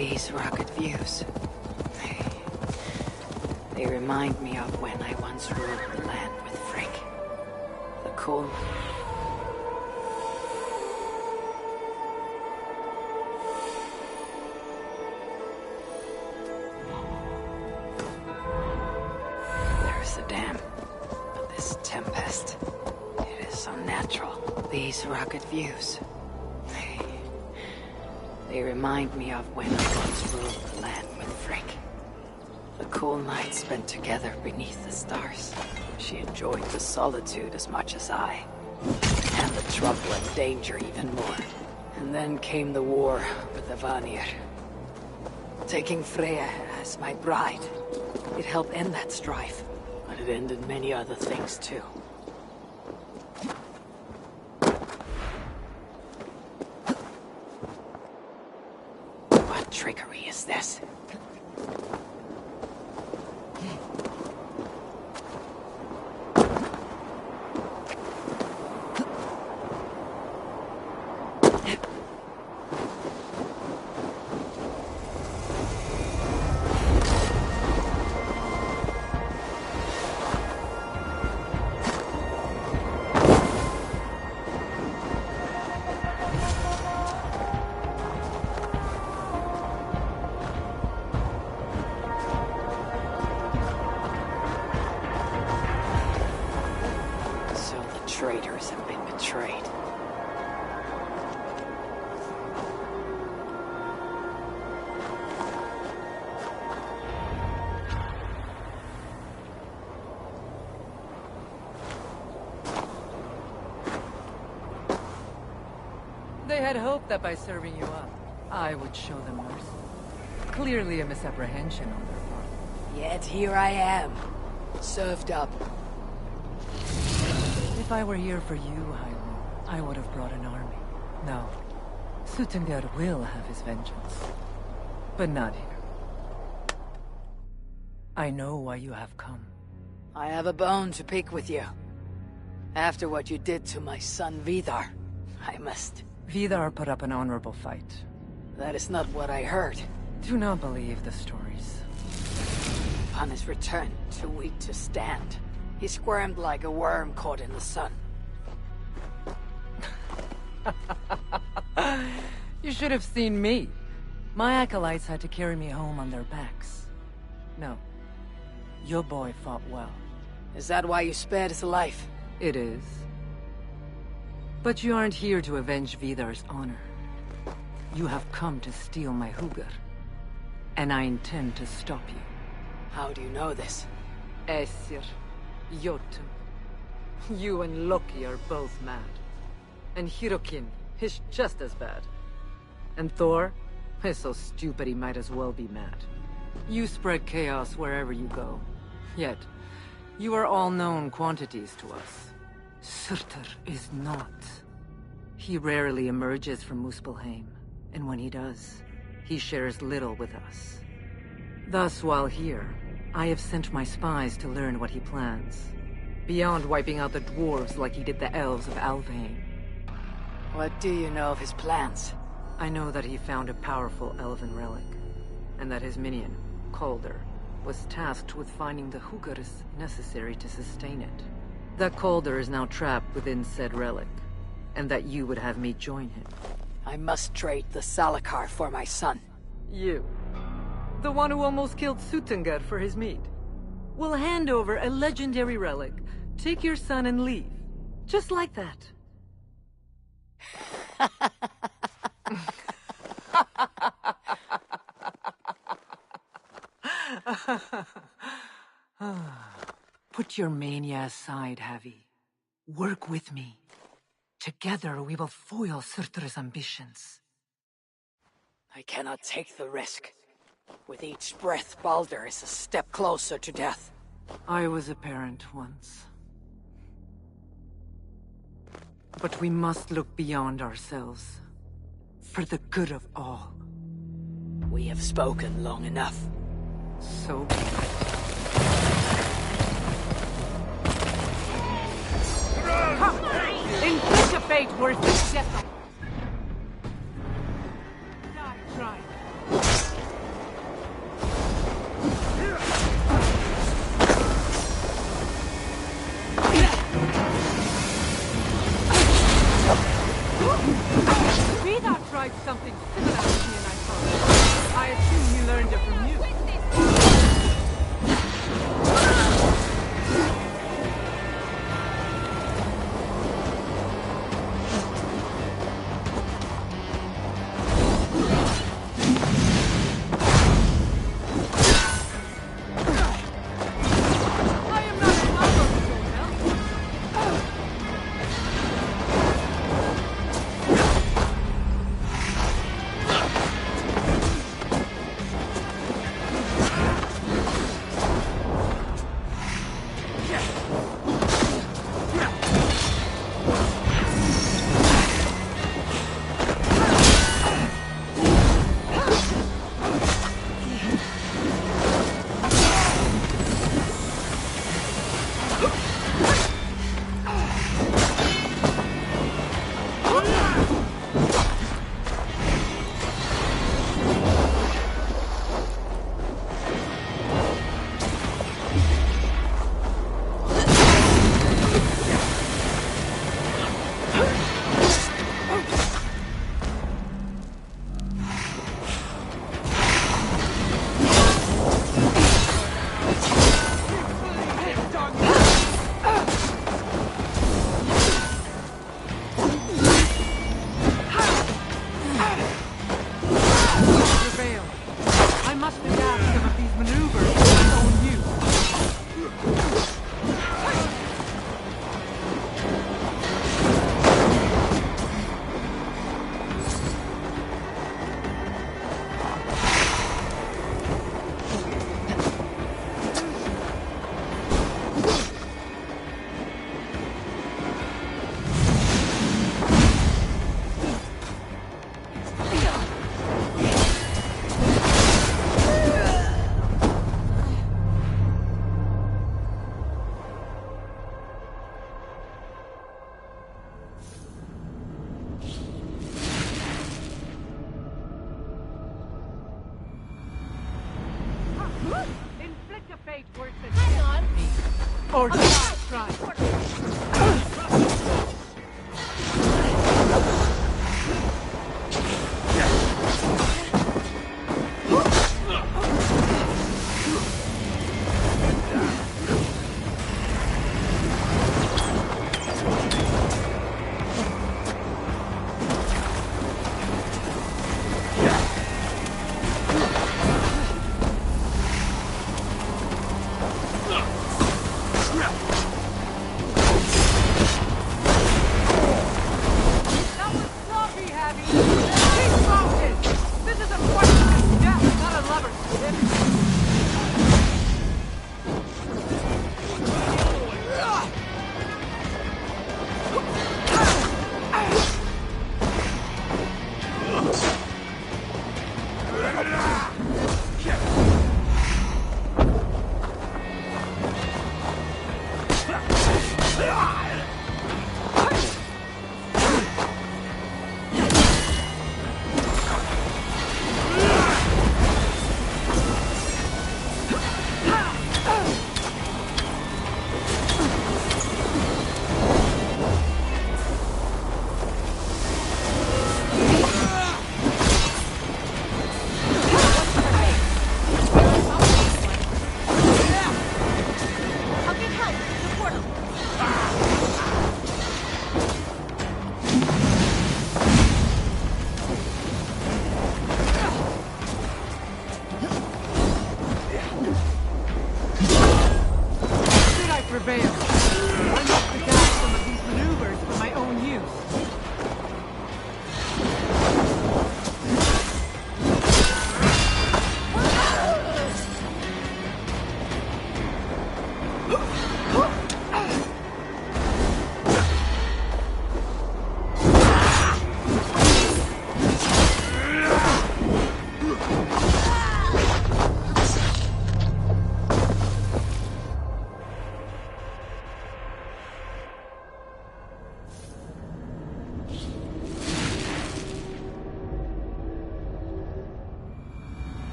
These rugged views. They remind me of when I once ruled the land with Frick. The cool... There's the dam. But this tempest... It is unnatural. These rugged views. They remind me of when I once ruled the land with Frick. The cool nights spent together beneath the stars. She enjoyed the solitude as much as I. And the trouble and danger even more. And then came the war with the Vanir. Taking Freya as my bride. It helped end that strife. But it ended many other things too. What trickery is this? Traitors have been betrayed. They had hoped that by serving you up, I would show them mercy. Clearly a misapprehension on their part. Yet here I am, served up. If I were here for you, Hyrule, I would have brought an army. No. Suttungr will have his vengeance. But not here. I know why you have come. I have a bone to pick with you. After what you did to my son Vidar, I must... Vidar put up an honorable fight. That is not what I heard. Do not believe the stories. Upon his return, too weak to stand, he squirmed like a worm caught in the sun. You should have seen me. My acolytes had to carry me home on their backs. No. Your boy fought well. Is that why you spared his life? It is. But you aren't here to avenge Vidar's honor. You have come to steal my Hugr. And I intend to stop you. How do you know this? Aesir, Jotun. You and Loki are both mad. And Hirokin is just as bad. And Thor is so stupid he might as well be mad. You spread chaos wherever you go. Yet, you are all known quantities to us. Surtur is not. He rarely emerges from Muspelheim, and when he does, he shares little with us. Thus, while here, I have sent my spies to learn what he plans. Beyond wiping out the dwarves like he did the elves of Alfheim. What do you know of his plans? I know that he found a powerful elven relic, and that his minion, Calder, was tasked with finding the Hugrs necessary to sustain it. That Calder is now trapped within said relic, and that you would have me join him. I must trade the Salakar for my son. You, the one who almost killed Suttungr for his meat, will hand over a legendary relic, take your son and leave. Just like that. Put your mania aside, Havi. Work with me. Together we will foil Surtur's ambitions. I cannot take the risk. With each breath, Baldur is a step closer to death. I was a parent once. But we must look beyond ourselves. For the good of all. We have spoken long enough. So be it. Inflict a fate worth the death of... Die trying. must adapt some of these maneuvers for my own use. Inflict a fate worse than hang on. Or just try.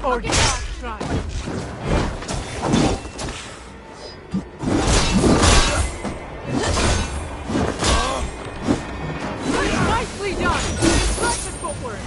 Or just try. Nicely done! Impressive footwork!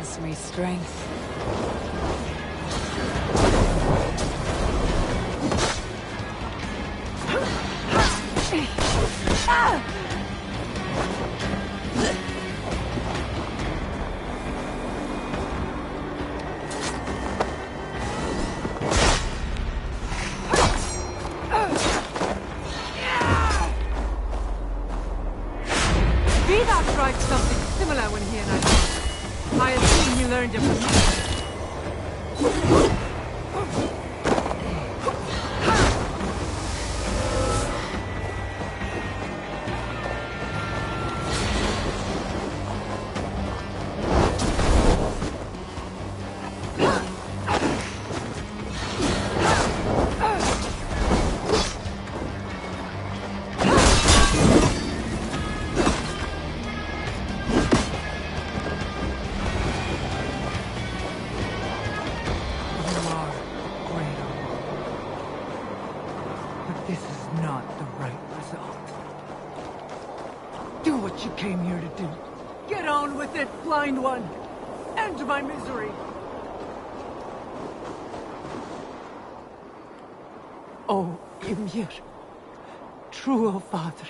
grants me strength. Vidar tried something similar when he and I met. I assume he learned it from me. Blind one! End my misery! Oh, Ymir. True, O Father.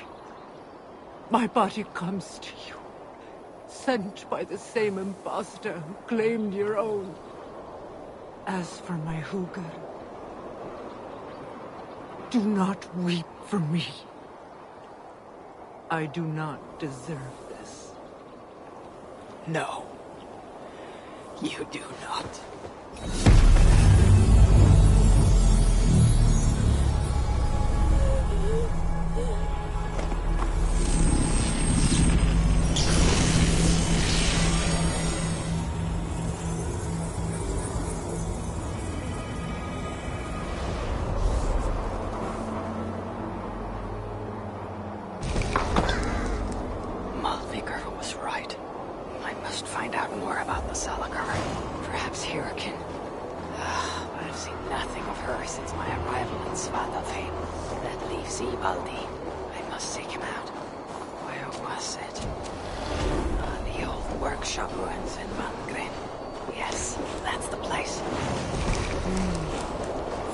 My body comes to you. Sent by the same impostor who claimed your own. As for my Hugr, do not weep for me. I do not deserve this. No. You do not.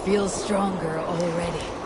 Feels stronger already.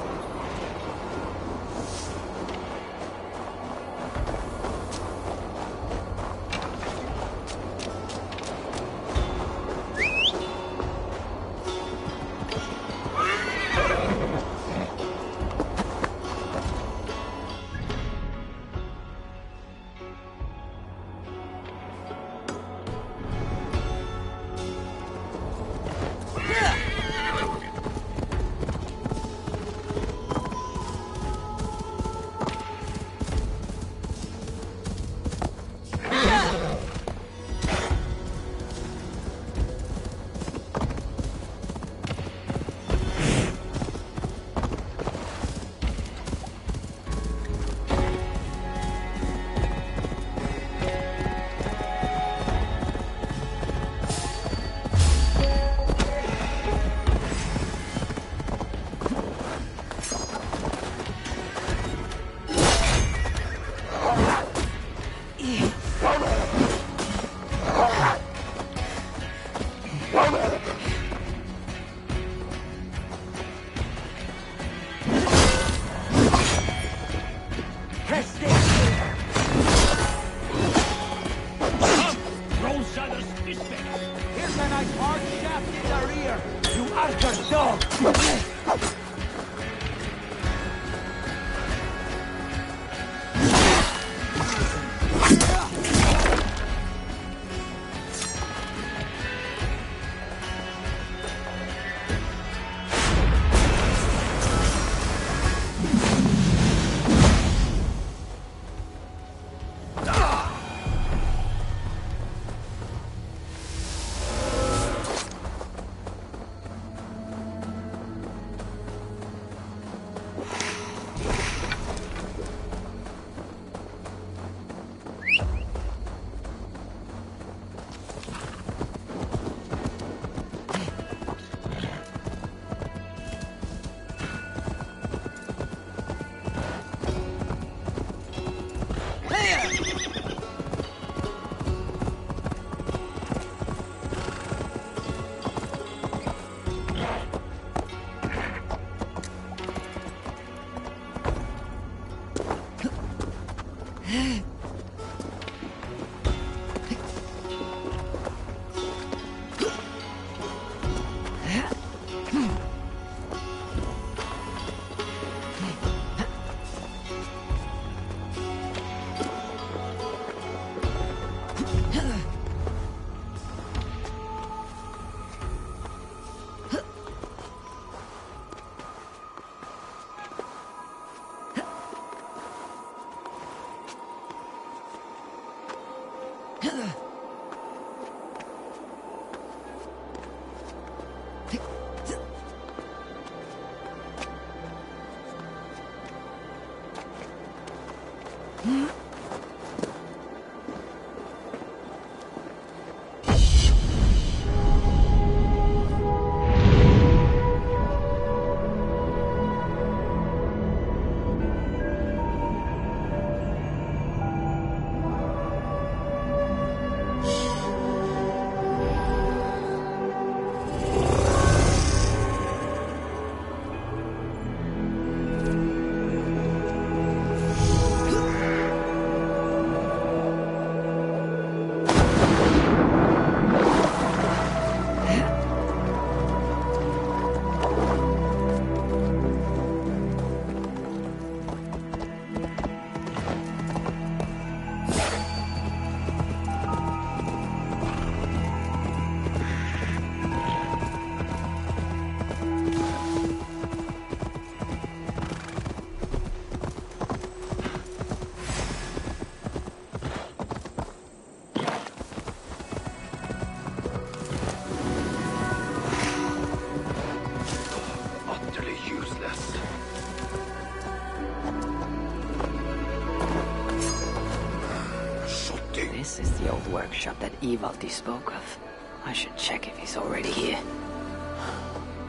This is the old workshop that Ivaldi spoke of. I should check if he's already here.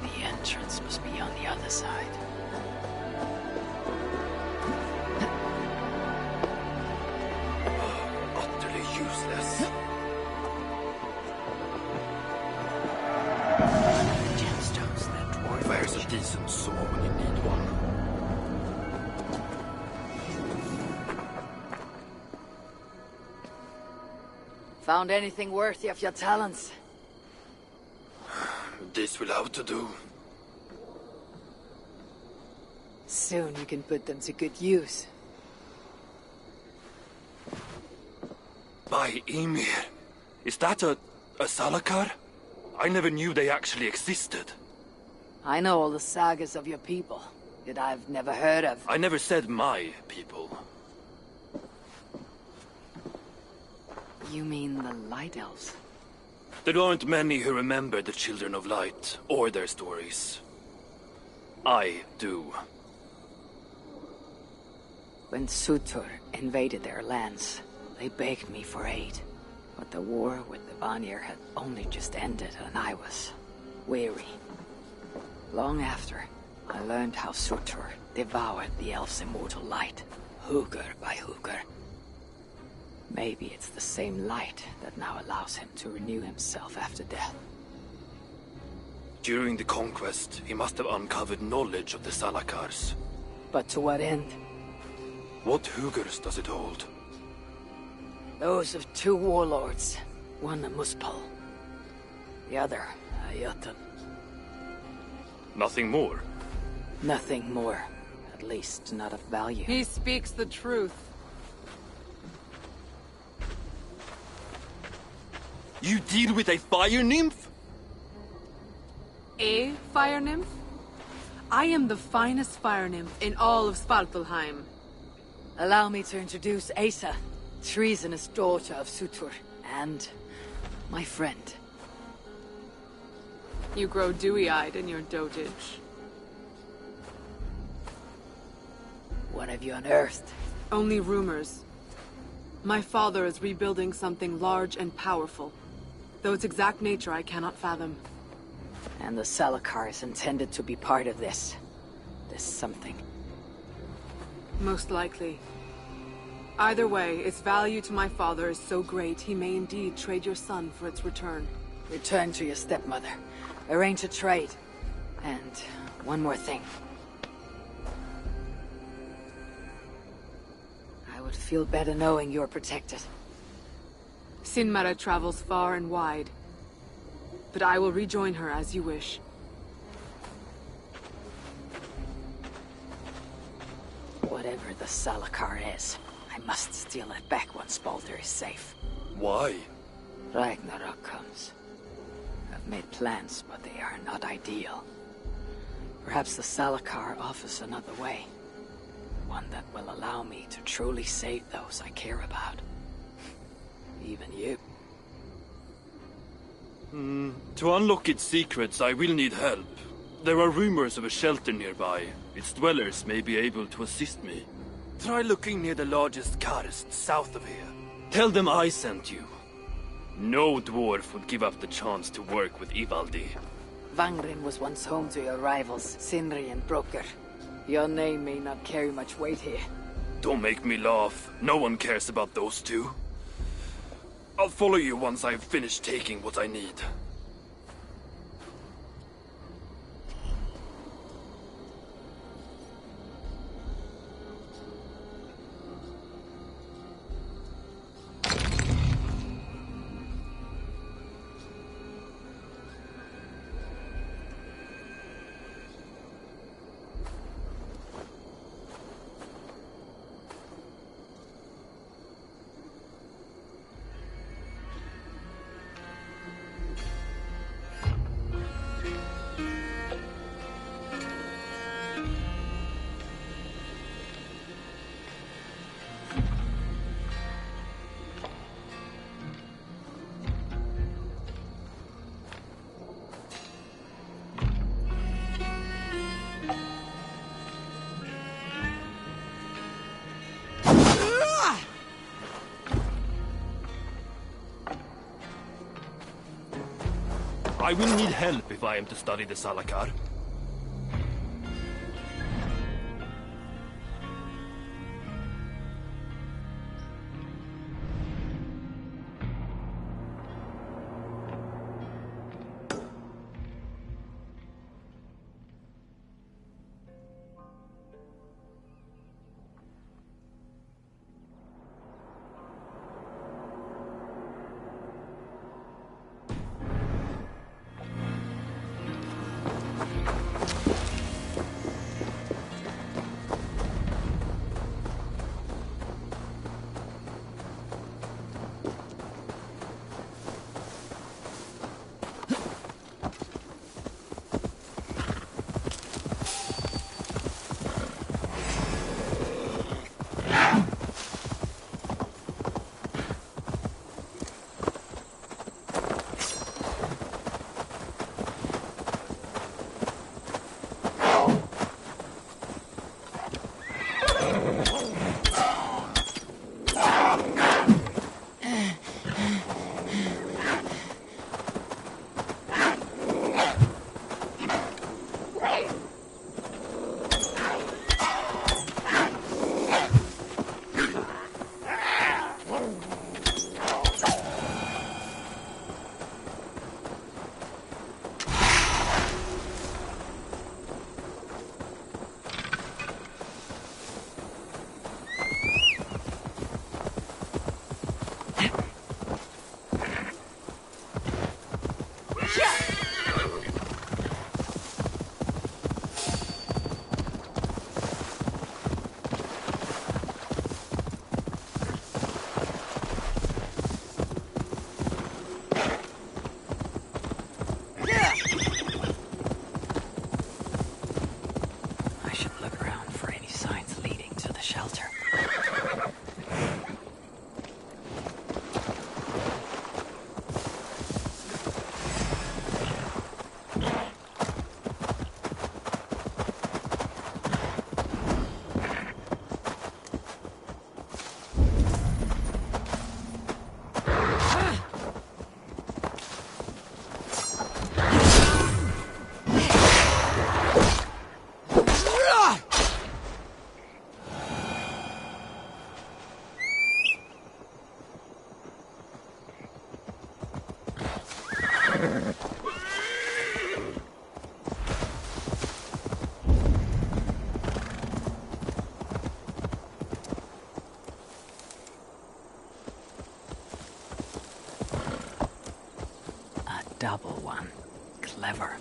The entrance must be on the other side. Utterly useless. Gemstones that dwarf. Where's a decent saw when you need one? Found anything worthy of your talents? This will have to do. Soon you can put them to good use. By Ymir. Is that a Salakar? I never knew they actually existed. I know all the sagas of your people that I've never heard of. I never said my people. You mean the Light Elves? There aren't many who remember the Children of Light, or their stories. I do. When Surtur invaded their lands, they begged me for aid. But the war with the Vanir had only just ended, and I was weary. Long after, I learned how Surtur devoured the elves' immortal light, hugger by hugger. Maybe it's the same light that now allows him to renew himself after death. During the conquest, he must have uncovered knowledge of the Salakars. But to what end? What huggers does it hold? Those of two warlords. One a Muspel. The other a Jotun. Nothing more? Nothing more. At least not of value. He speaks the truth. You deal with a fire nymph? A fire nymph? I am the finest fire nymph in all of Svartalheim. Allow me to introduce Asa, treasonous daughter of Surtur, and my friend. You grow dewy-eyed in your dotage. What have you unearthed? Only rumors. My father is rebuilding something large and powerful, though its exact nature I cannot fathom. And the Salakar is intended to be part of this. This something. Most likely. Either way, its value to my father is so great he may indeed trade your son for its return. Return to your stepmother. Arrange a trade. And one more thing. I would feel better knowing you're protected. Sinmara travels far and wide, but I will rejoin her as you wish. Whatever the Salakar is, I must steal it back once Baldur is safe. Why? Ragnarok comes. I've made plans, but they are not ideal. Perhaps the Salakar offers another way. One that will allow me to truly save those I care about. Even you. To unlock its secrets, I will need help. There are rumors of a shelter nearby. Its dwellers may be able to assist me. Try looking near the largest karst south of here. Tell them I sent you. No dwarf would give up the chance to work with Ivaldi. Vangrin was once home to your rivals, Sindri and Broker. Your name may not carry much weight here. Don't make me laugh. No one cares about those two. I'll follow you once I've finished taking what I need. I will need help if I am to study the Salakar. double one. Clever.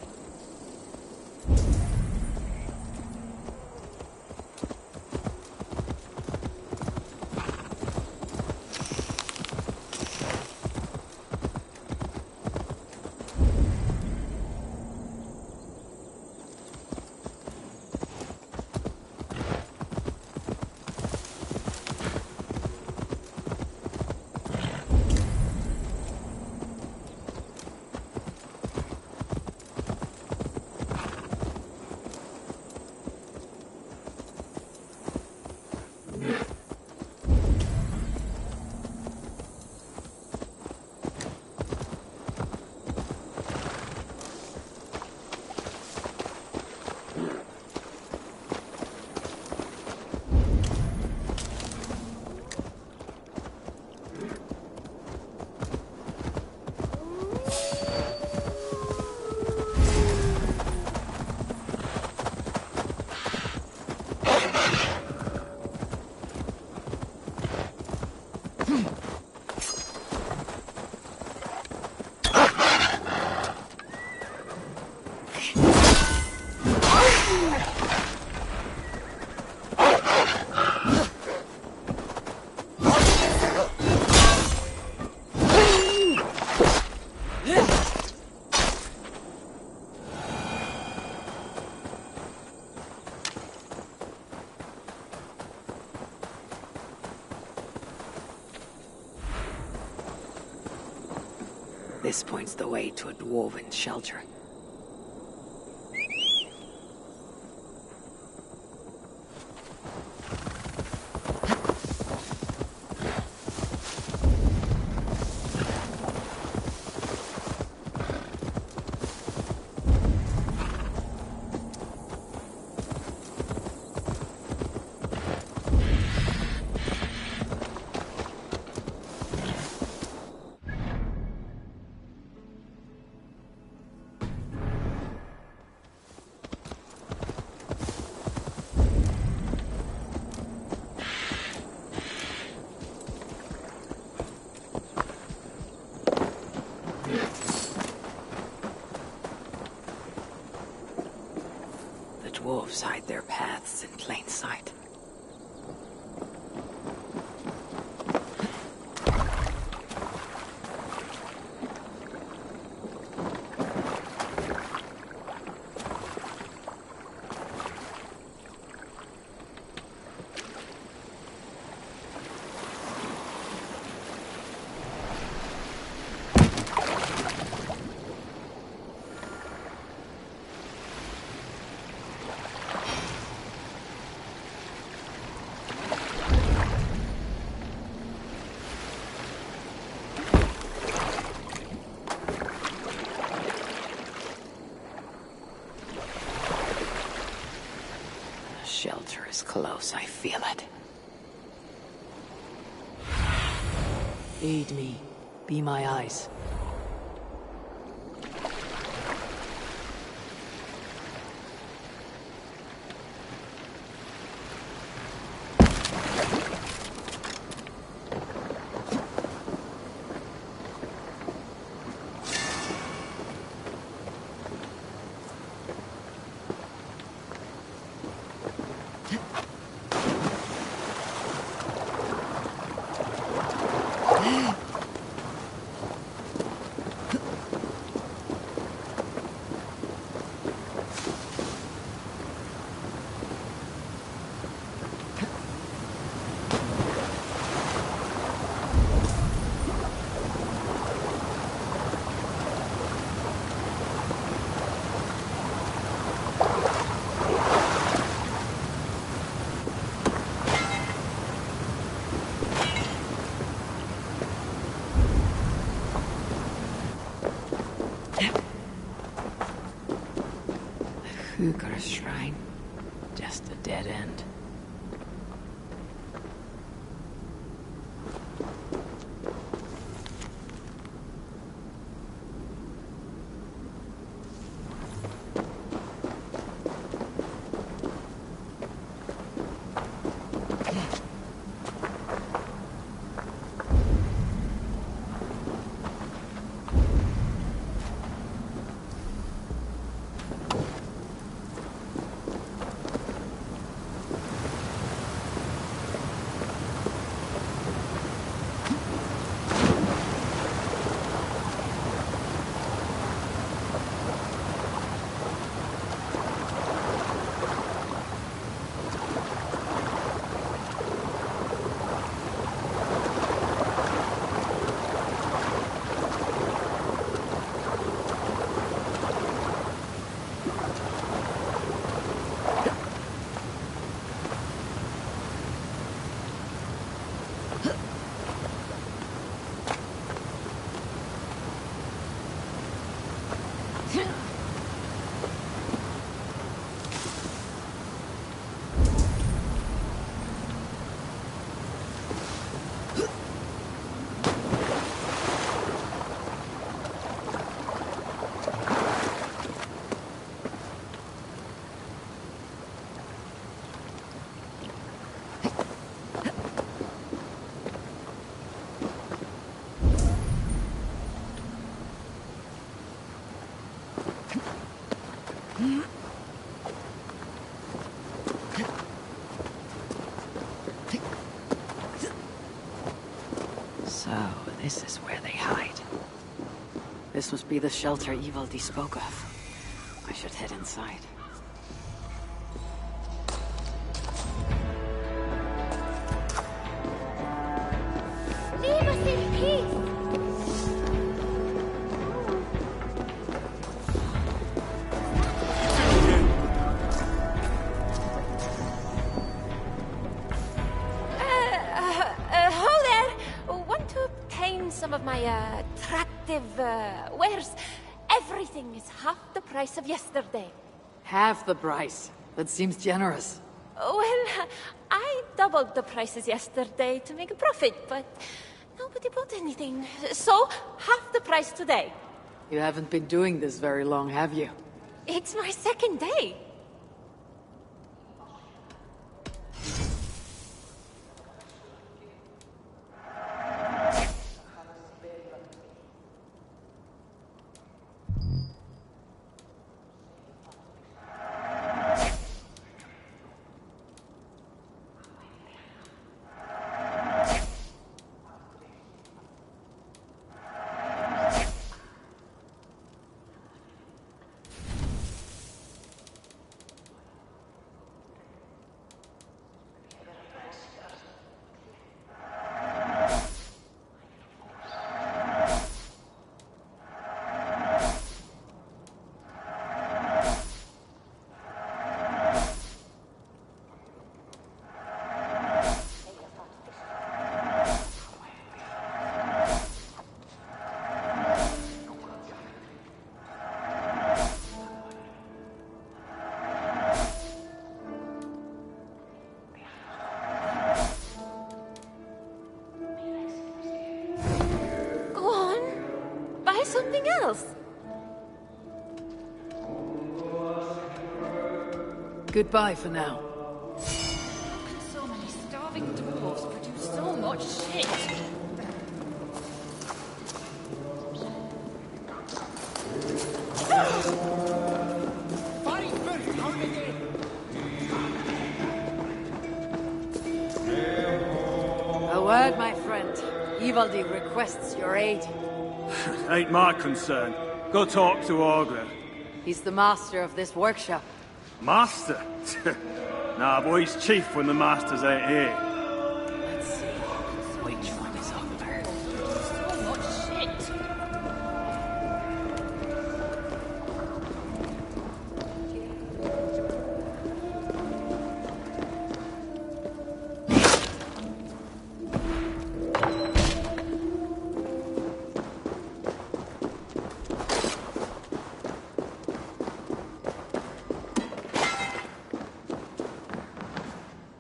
This points the way to a dwarven shelter. Dwarves hide their paths in plain sight. Shelter is close, I feel it. Aid me. Be my eyes. Ugar's shrine. Just a dead end. So, this is where they hide. This must be the shelter Ivaldi spoke of. I should head inside. Leave us in peace! Ho there! Want to obtain some of my attractive wares? Everything is half the price of yesterday. Half the price. That seems generous. Well, I doubled the prices yesterday to make a profit, but nobody bought anything. So, half the price today. You haven't been doing this very long, have you? It's my second day. Something else. Goodbye for now. So many starving dwarves produce so much shit. A word, my friend. Ivaldi requests your aid. Ain't my concern. Go talk to Augur. He's the master of this workshop. Master? Nah, boy, he's chief when the masters ain't here. Let's see. Which one is up there? So much shit.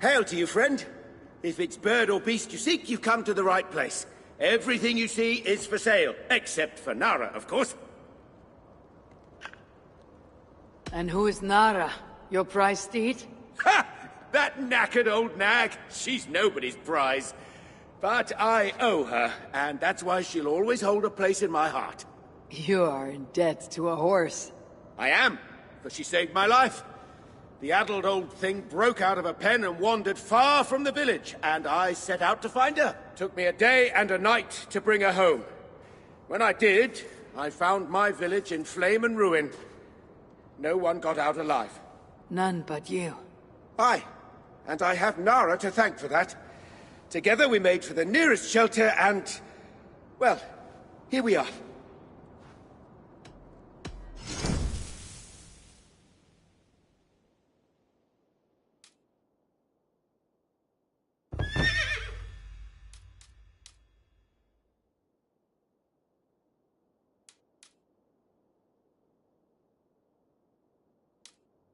Hail to you, friend. If it's bird or beast you seek, you've come to the right place. Everything you see is for sale, except for Nara, of course. And who is Nara? Your prize steed? Ha! That knackered old nag. She's nobody's prize. But I owe her, and that's why she'll always hold a place in my heart. You are in debt to a horse. I am, for she saved my life. The addled old thing broke out of a pen and wandered far from the village, and I set out to find her. Took me a day and a night to bring her home. When I did, I found my village in flame and ruin. No one got out alive. None but you. Aye, and I have Nara to thank for that. Together we made for the nearest shelter and... well, here we are.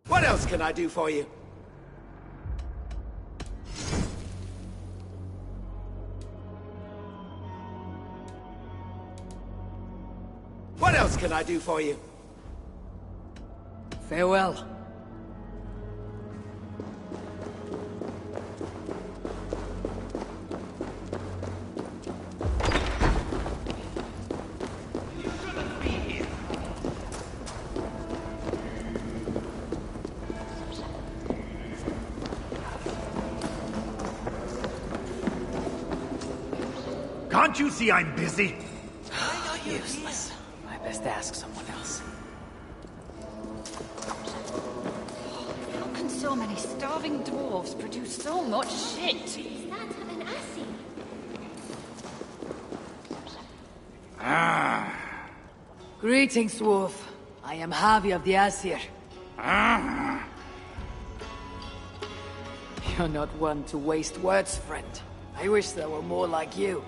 What else can I do for you? What else can I do for you? Farewell. Can't you see I'm busy? Useless. I best ask someone else. How can so many starving dwarves produce so much shit? Is that an assy? Greetings, dwarf. I am Javi of the Aesir. You're not one to waste words, friend. I wish there were more like you.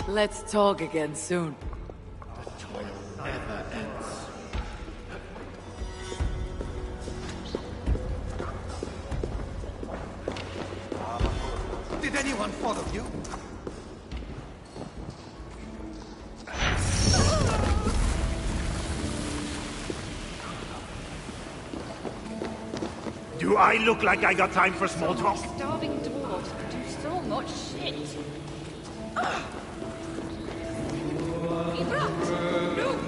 Let's talk again soon. The toil never ends. Did anyone follow you? Do I look like I got time for small talk? Starving dwarves produce so much shit. You're not welcome.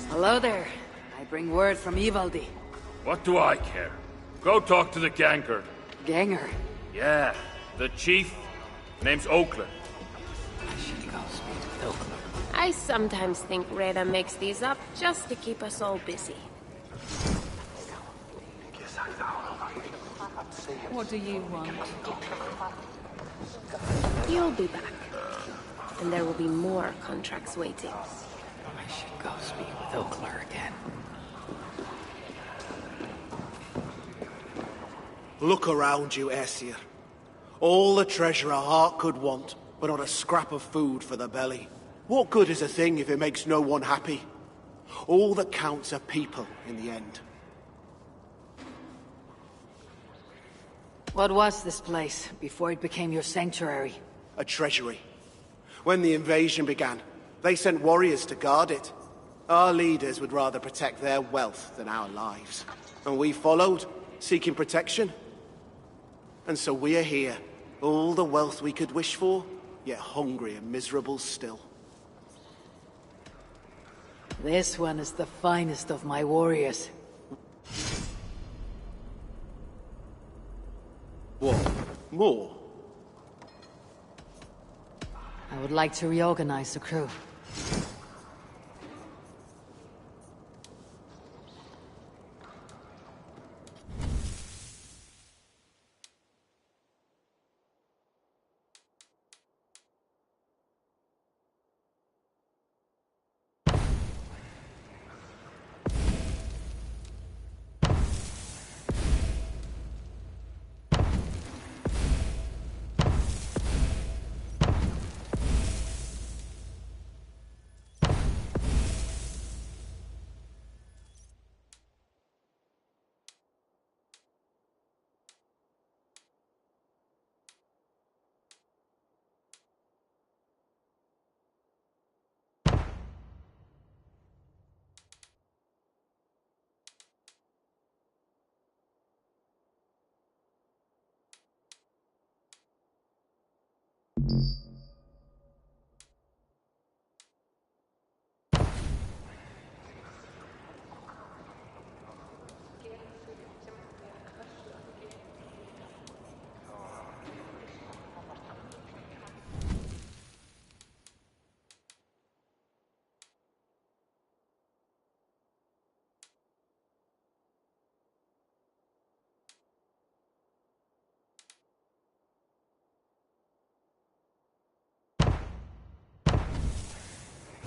Hello there. I bring word from Ivaldi. What do I care? Go talk to the Ganger. Ganger? Yeah, the chief. Name's Oakland. I sometimes think Reda makes these up just to keep us all busy. What do you want? You'll be back. And there will be more contracts waiting. I should go speak with Oakler again. Look around you, Aesir. All the treasure a heart could want, but not a scrap of food for the belly. What good is a thing if it makes no one happy? All that counts are people in the end. What was this place before it became your sanctuary? A treasury. When the invasion began, they sent warriors to guard it. Our leaders would rather protect their wealth than our lives. And we followed, seeking protection. And so we are here, all the wealth we could wish for, yet hungry and miserable still. This one is the finest of my warriors. What? More? I would like to reorganize the crew.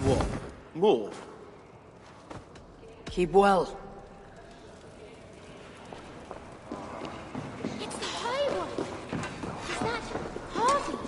What? More? Keep well. It's the High One! Is that Harvey?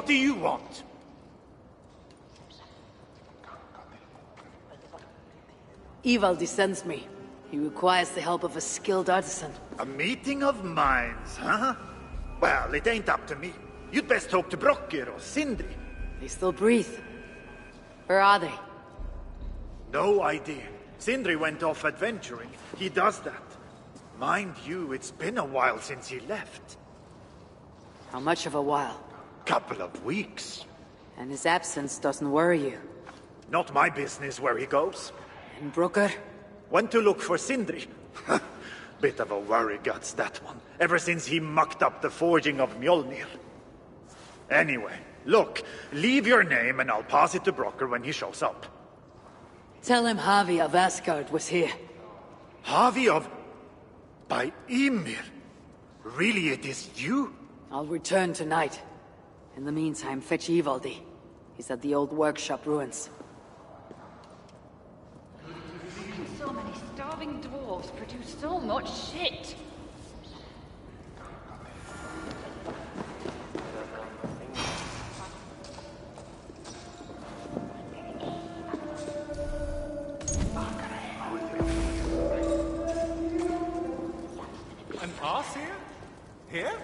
What do you want? Ivaldi sends me. He requires the help of a skilled artisan. A meeting of minds, huh? Well, it ain't up to me. You'd best talk to Brokkr or Sindri. They still breathe. Where are they? No idea. Sindri went off adventuring. He does that. Mind you, it's been a while since he left. How much of a while? Couple of weeks. And his absence doesn't worry you? Not my business where he goes. And Brokkr? Went to look for Sindri. Bit of a worry guts, that one. Ever since he mucked up the forging of Mjolnir. Anyway, look, leave your name and I'll pass it to Brokkr when he shows up. Tell him Havi of Asgard was here. Havi of... by Ymir? Really, it is you? I'll return tonight. In the meantime, fetch Ivaldi. He's at the old workshop ruins. So many starving dwarves produce so much shit. An ass here? Here?